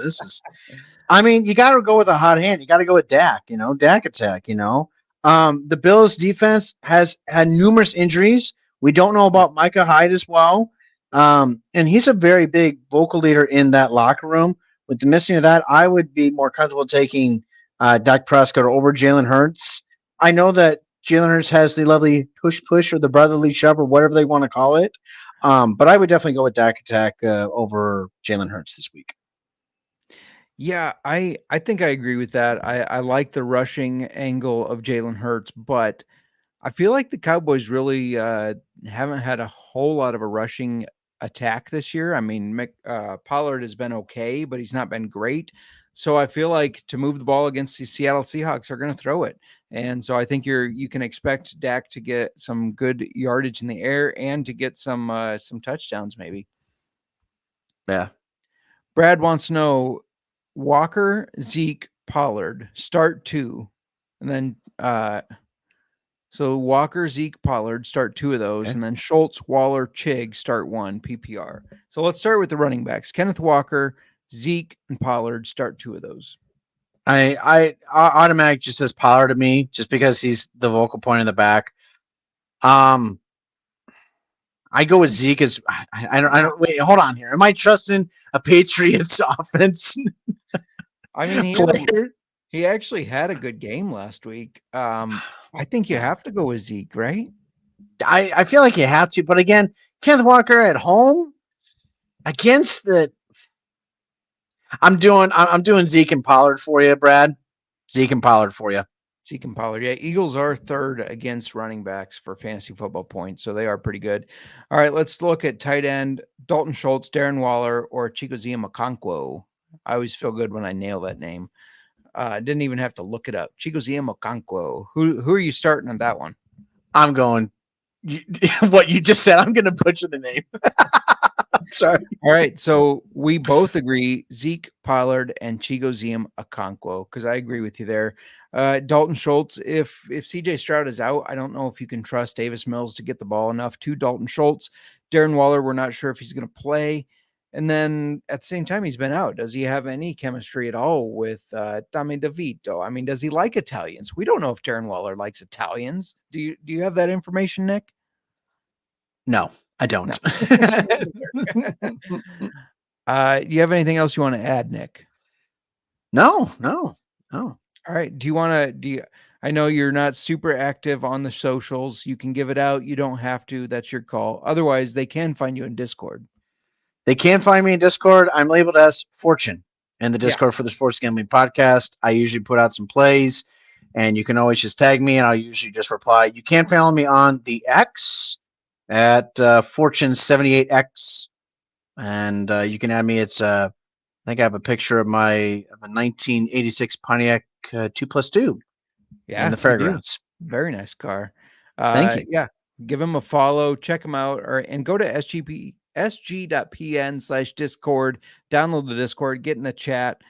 Speaker 6: I mean, you got to go with a hot hand. You got to go with Dak, Dak attack, The Bills defense has had numerous injuries. We don't know about Micah Hyde as well. And he's a very big vocal leader in that locker room. With the missing of that, I would be more comfortable taking Dak Prescott over Jalen Hurts. I know that Jalen Hurts has the lovely push or the brotherly shove or whatever they want to call it. But I would definitely go with Dak attack over Jalen Hurts this week.
Speaker 1: Yeah, I think I agree with that. I like the rushing angle of Jalen Hurts, but I feel like the Cowboys really haven't had a whole lot of a rushing attack this year. I mean, Pollard has been okay, but he's not been great. So I feel like to move the ball against the Seattle Seahawks are going to throw it. And so I think you can expect Dak to get some good yardage in the air and to get some touchdowns maybe.
Speaker 6: Yeah.
Speaker 1: Brad wants to know Walker, Zeke, Pollard, start 2. And then so Walker, Zeke, Pollard, start 2 of those. Okay. And then Schultz, Waller, Chig, start 1, PPR. So let's start with the running backs. Kenneth Walker, Zeke, and Pollard, start 2 of those.
Speaker 6: I automatic just says Pollard to me, just because he's the vocal point in the back. I'm I go with Zeke as I don't wait. Hold on here. Am I trusting a Patriots offense
Speaker 1: I mean,
Speaker 6: player?
Speaker 1: he actually had a good game last week. I think you have to go with Zeke, right?
Speaker 6: I feel like you have to, but again, Kenneth Walker at home against the. I'm doing Zeke and Pollard for you, Brad. Zeke and Pollard for you.
Speaker 1: Zeke and Pollard. Yeah, Eagles are third against running backs for fantasy football points, so they are pretty good. All right, let's look at tight end Dalton Schultz, Darren Waller, or Chigozie Okonkwo. I always feel good when I nail that name. Didn't even have to look it up. Chigozie Okonkwo. Who are you starting on that one?
Speaker 6: I'm going. What you just said. I'm going to butcher the name. Sorry.
Speaker 1: All right, so we both agree Zeke, Pollard, and Chigozie Okonkwo, because I agree with you there. Dalton Schultz, if CJ Stroud is out, I don't know if you can trust Davis Mills to get the ball enough to Dalton Schultz. Darren Waller, we're not sure if he's going to play. And then at the same time, he's been out. Does he have any chemistry at all with Tommy DeVito? I mean, does he like Italians? We don't know if Darren Waller likes Italians. Do you have that information, Nick?
Speaker 6: No, I don't.
Speaker 1: Do you have anything else you want to add, Nick?
Speaker 6: No.
Speaker 1: All right. I know you're not super active on the socials. You can give it out. You don't have to. That's your call. Otherwise, they can find you in Discord.
Speaker 6: They can find me in Discord. I'm labeled as Fortune in the Discord for the Sports Gambling Podcast. I usually put out some plays, and you can always just tag me, and I'll usually just reply. You can follow me on the X at Fortune78X, and you can add me. It's I think I have a picture of a 1986 Pontiac 2+2 in the fairgrounds.
Speaker 1: Very nice car.
Speaker 6: Thank you.
Speaker 1: Yeah, give him a follow, check him out, and go to sg.pn/Discord. Download the Discord, get in the chat.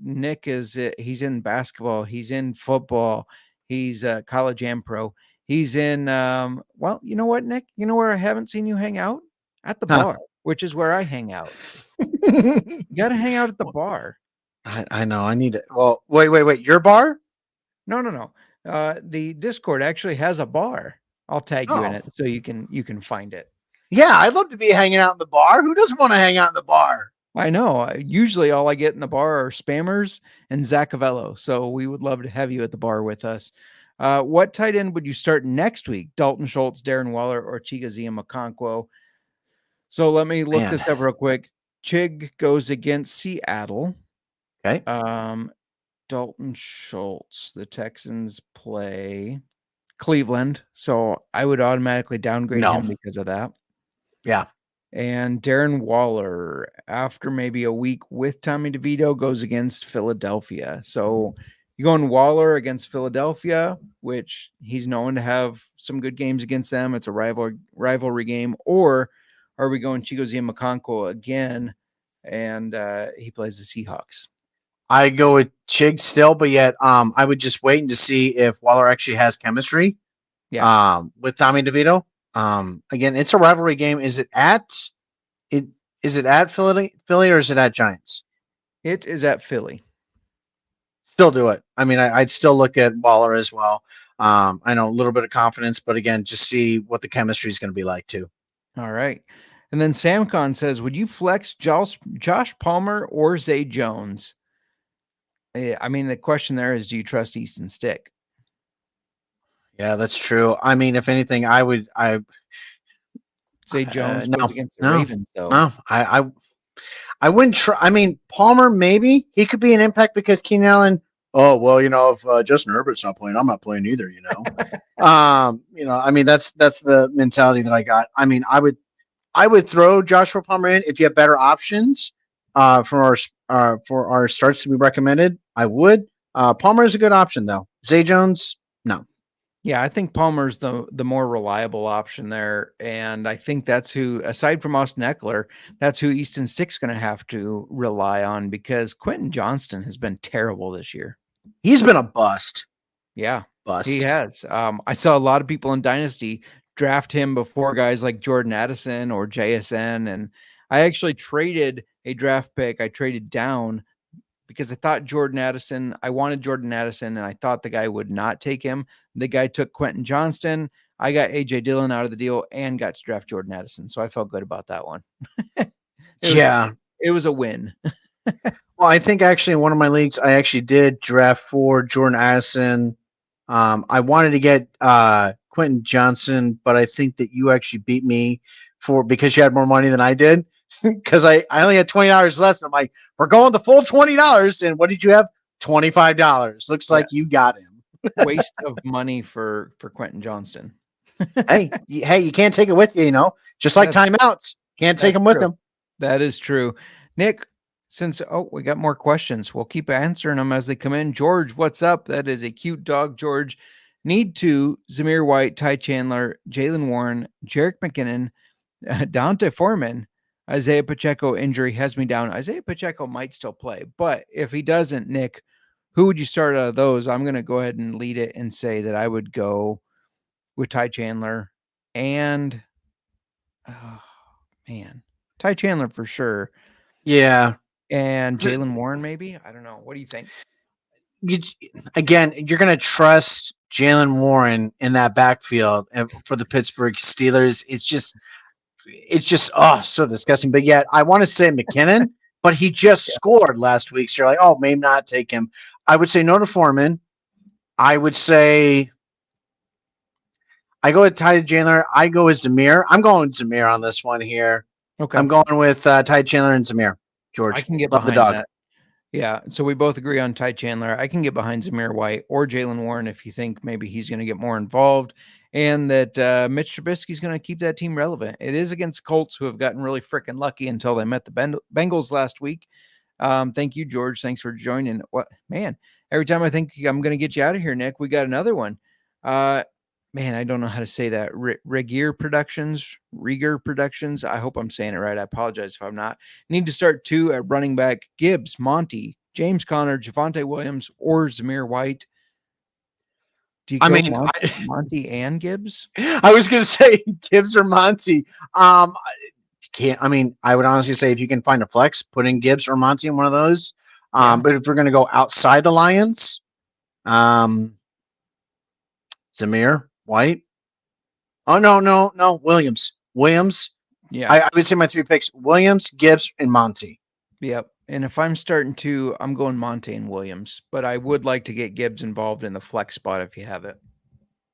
Speaker 1: Nick he's in basketball, he's in football, he's college and pro. He's in well, you know what, Nick? You know where I haven't seen you hang out? At the bar, which is where I hang out. You got to hang out at the bar.
Speaker 6: I know. I need it. Well, wait. Your bar?
Speaker 1: No. The Discord actually has a bar. I'll tag you in it so you can find it.
Speaker 6: Yeah, I'd love to be hanging out in the bar. Who doesn't want to hang out in the bar?
Speaker 1: I know. Usually all I get in the bar are spammers and Zachavello. So we would love to have you at the bar with us. What tight end would you start next week? Dalton Schultz, Darren Waller, or Chigozie Okonkwo? So let me look this up real quick. Chig goes against Seattle.
Speaker 6: Okay.
Speaker 1: Dalton Schultz. The Texans play Cleveland. So I would automatically downgrade him because of that.
Speaker 6: Yeah.
Speaker 1: And Darren Waller, after maybe a week with Tommy DeVito, goes against Philadelphia. So you're going Waller against Philadelphia, which he's known to have some good games against them. It's a rivalry game. Or are we going Chigozie Okonkwo again, and he plays the Seahawks?
Speaker 6: I go with Chig still, but yet I would just wait to see if Waller actually has chemistry with Tommy DeVito. Again, it's a rivalry game. Is it at Philly or is it at Giants?
Speaker 1: It is at Philly.
Speaker 6: Still do it. I mean, I'd still look at Waller as well. I know a little bit of confidence, but again, just see what the chemistry is going to be like too.
Speaker 1: All right. And then Samcon says, would you flex Josh Palmer or Zay Jones? I mean, the question there is, do you trust Easton Stick?
Speaker 6: Yeah, that's true. I mean, if anything, I
Speaker 1: Zay Jones goes against the Ravens, though.
Speaker 6: No, I wouldn't try. I mean, Palmer, maybe he could be an impact because Keenan Allen. Oh well, if Justin Herbert's not playing, I'm not playing either. I mean, that's the mentality that I got. I mean, I would throw Joshua Palmer in if you have better options for our starts to be recommended. I would. Palmer is a good option though. Zay Jones, no.
Speaker 1: Yeah, I think Palmer's the more reliable option there. And I think that's who, aside from Austin Eckler, that's who Easton Stick's going to have to rely on because Quentin Johnston has been terrible this year.
Speaker 6: He's been a bust.
Speaker 1: Yeah,
Speaker 6: bust.
Speaker 1: He has. I saw a lot of people in Dynasty draft him before guys like Jordan Addison or JSN. And I actually traded a draft pick. I traded down because I thought I wanted Jordan Addison, and I thought the guy would not take him. The guy took Quentin Johnston. I got AJ Dillon out of the deal and got to draft Jordan Addison. So I felt good about that one. It was a win.
Speaker 6: Well, I think actually in one of my leagues, I actually did draft for Jordan Addison. I wanted to get Quentin Johnson, but I think that you actually beat me because you had more money than I did. Because I only had $20 left. I'm like, we're going the full $20. And what did you have? $25. Looks like you got him.
Speaker 1: Waste of money for Quentin Johnston.
Speaker 6: hey, you can't take it with you, just like timeouts. Can't take them with him.
Speaker 1: That is true. Nick, since we got more questions, we'll keep answering them as they come in. George, what's up? That is a cute dog, George. Need to Zamir White, Ty Chandler, Jalen Warren, Jerick McKinnon, Dante Foreman, Isaiah Pacheco injury has me down. Isaiah Pacheco might still play, but if he doesn't, Nick, who would you start out of those? I'm going to go ahead and lead it and say that I would go with Ty Chandler and Ty Chandler for sure.
Speaker 6: Yeah.
Speaker 1: And Jalen Warren, maybe? I don't know. What do you think?
Speaker 6: Again, you're going to trust Jalen Warren in that backfield for the Pittsburgh Steelers. It's just so disgusting. But yet, I want to say McKinnon, but he just scored last week. So you're like, oh, maybe not take him. I would say no to Foreman. I would say I go with Ty Chandler. I go with Zamir. I'm going with Zamir on this one here.
Speaker 1: Okay.
Speaker 6: I'm going with Ty Chandler and Zamir. George,
Speaker 1: I can get
Speaker 6: love the
Speaker 1: behind
Speaker 6: dog.
Speaker 1: that. Yeah, so we both agree on Ty Chandler. I can get behind Zamir White or Jalen Warren if you think maybe he's going to get more involved and that Mitch Trubisky's going to keep that team relevant. It is against Colts, who have gotten really freaking lucky until they met the Bengals last week. Thank you, George. Thanks for joining. What man? Every time I think I'm going to get you out of here, Nick, we got another one. Man, I don't know how to say that. Rieger Productions. I hope I'm saying it right. I apologize if I'm not. Need to start 2 at running back: Gibbs, Monty, James Conner, Javonte Williams, or Zamir White. Do you go Monty and Gibbs?
Speaker 6: I was going to say Gibbs or Monty. Can't. I mean, I would honestly say if you can find a flex, put in Gibbs or Monty in one of those. But if we're going to go outside the Lions, Zamir White. Oh no, Williams. Yeah, I would say my 3 picks: Williams, Gibbs, and Monty.
Speaker 1: Yep. And if I'm starting to, I'm going Monty and Williams, but I would like to get Gibbs involved in the flex spot if you have it.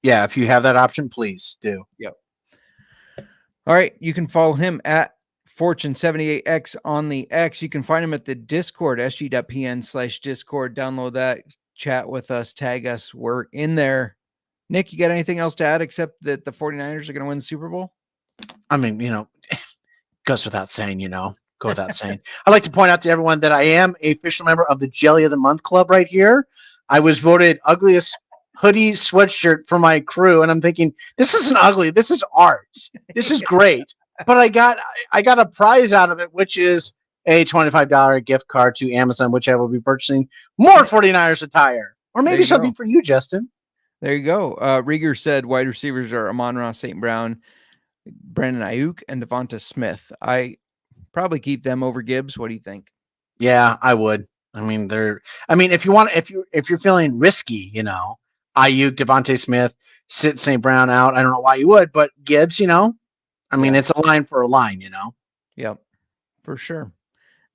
Speaker 6: Yeah, if you have that option, please do.
Speaker 1: Yep. All right. You can follow him at Fortune78X on the X. You can find him at the Discord, sg.pn/Discord. Download that, chat with us, tag us. We're in there. Nick, you got anything else to add except that the 49ers are going to win the Super Bowl?
Speaker 6: I mean, goes without saying, go without saying. I'd like to point out to everyone that I am a official member of the Jelly of the Month Club right here. I was voted ugliest hoodie sweatshirt for my crew, and I'm thinking, this isn't ugly. This is art. This is great. But I got a prize out of it, which is a $25 gift card to Amazon, which I will be purchasing more 49ers attire. Or maybe something for you, Justin.
Speaker 1: There you go. Rieger said wide receivers are Amon-Ra St. Brown, Brandon Ayuk, and Devonta Smith. I probably keep them over Gibbs. What do you think?
Speaker 6: Yeah, I would. If you're feeling risky, Ayuk, Devonta Smith, sit St. Brown out. I don't know why you would, but Gibbs, it's a line for a line,
Speaker 1: Yep, for sure.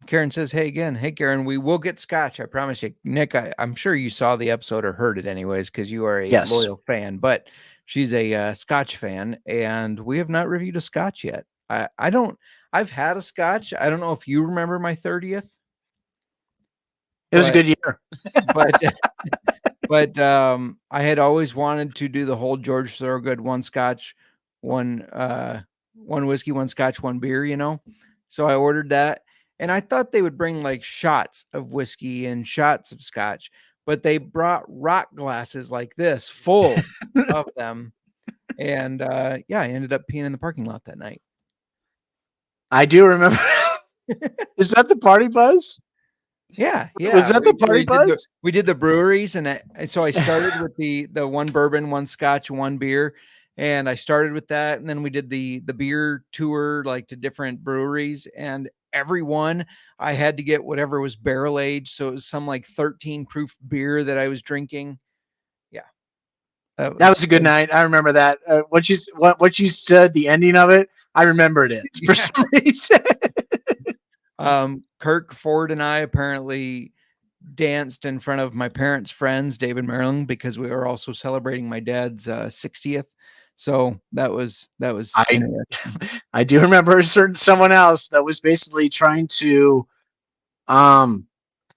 Speaker 1: Karen says, hey, Karen, we will get scotch. I promise you. Nick, I'm sure you saw the episode or heard it anyways, because you are a loyal fan, but she's a scotch fan, and we have not reviewed a scotch yet. I've had a scotch. I don't know if you remember my 30th.
Speaker 6: It was a good year.
Speaker 1: but I had always wanted to do the whole George Thorogood, one scotch, one whiskey, one scotch, one beer, So I ordered that. And I thought they would bring like shots of whiskey and shots of scotch, but they brought rock glasses like this full of them. And I ended up peeing in the parking lot that night.
Speaker 6: I do remember. Is that the party buzz?
Speaker 1: Yeah.
Speaker 6: Was that the party buzz?
Speaker 1: We did the breweries, and so I started with the one bourbon, one scotch, one beer. And I started with that, and then we did the beer tour, like to different breweries, and every one I had to get whatever was barrel aged. So it was some like 13 proof beer that I was drinking. Yeah.
Speaker 6: That was a good night. I remember that. What you said, the ending of it, I remembered it for some reason.
Speaker 1: Kirk Ford and I apparently danced in front of my parents' friends, David Maryland, because we were also celebrating my dad's 60th. So that was
Speaker 6: I do remember someone else that was basically trying to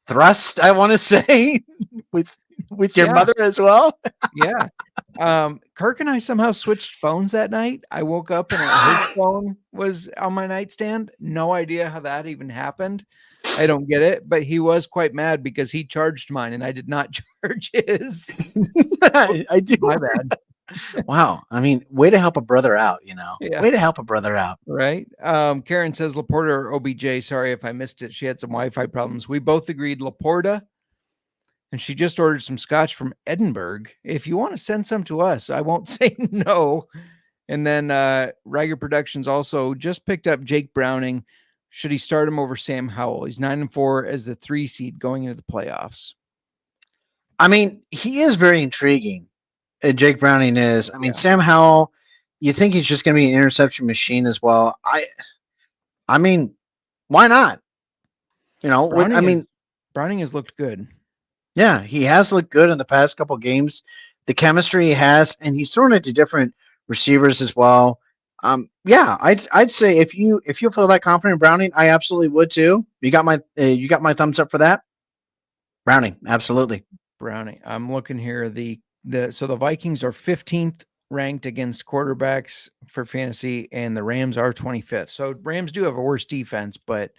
Speaker 6: thrust, I want to say, with your mother as well.
Speaker 1: Yeah. Kirk and I somehow switched phones that night. I woke up and his phone was on my nightstand. No idea how that even happened. I don't get it, but he was quite mad because he charged mine and I did not charge his.
Speaker 6: I do.
Speaker 1: My bad.
Speaker 6: Wow. I mean, way to help a brother out,
Speaker 1: Yeah.
Speaker 6: Way to help a brother out.
Speaker 1: Right. Karen says Laporta or OBJ. Sorry if I missed it. She had some Wi-Fi problems. We both agreed Laporta. And she just ordered some scotch from Edinburgh. If you want to send some to us, I won't say no. And then Riger Productions also just picked up Jake Browning. Should he start him over Sam Howell? He's 9-4 as the 3 seed going into the playoffs.
Speaker 6: I mean, he is very intriguing. Jake Browning is. I mean,
Speaker 1: Yeah.
Speaker 6: Sam Howell, you think he's just going to be an interception machine as well. I mean, why not?
Speaker 1: Browning has looked good.
Speaker 6: Yeah, he has looked good in the past couple of games. The chemistry he has, and he's thrown it to different receivers as well. Yeah, I'd say if you feel that confident in Browning, I absolutely would too. You got my thumbs up for that. Browning, absolutely.
Speaker 1: Browning. I'm looking here. So the Vikings are 15th ranked against quarterbacks for fantasy, and the Rams are 25th. So Rams do have a worse defense, but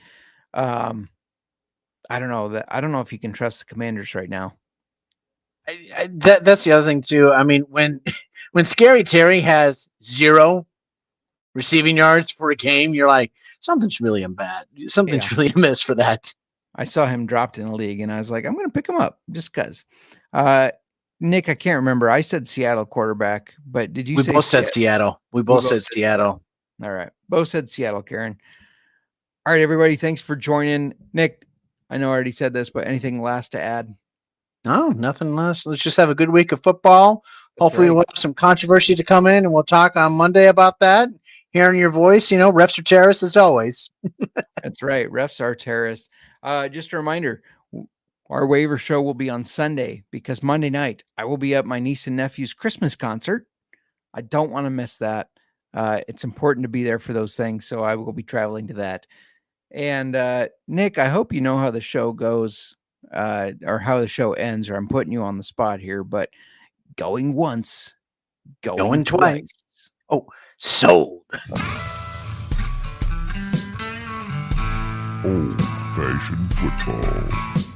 Speaker 1: I don't know I don't know if you can trust the Commanders right now.
Speaker 6: That's the other thing too. I mean, when Scary Terry has 0 receiving yards for a game, you're like, something's really bad. Something's really amiss for that.
Speaker 1: I saw him dropped in the league, and I was like, I'm going to pick him up just because. Nick, I can't remember. I said Seattle quarterback, but did you say?
Speaker 6: We both said Seattle. We both said Seattle.
Speaker 1: All right, both said Seattle. Karen. All right, everybody. Thanks for joining, Nick. I know I already said this, but anything last to add?
Speaker 6: No, nothing less. Let's just have a good week of football. Hopefully we'll have some controversy to come in, and we'll talk on Monday about that. Hearing your voice, refs are terrorists as always.
Speaker 1: That's right. Refs are terrorists. Just a reminder, our waiver show will be on Sunday because Monday night I will be at my niece and nephew's Christmas concert. I don't want to miss that. It's important to be there for those things, so I will be traveling to that. And Nick, I hope you know how the show goes or how the show ends, or I'm putting you on the spot here, but going once, going twice.
Speaker 6: Oh, sold.
Speaker 3: Old-fashioned football.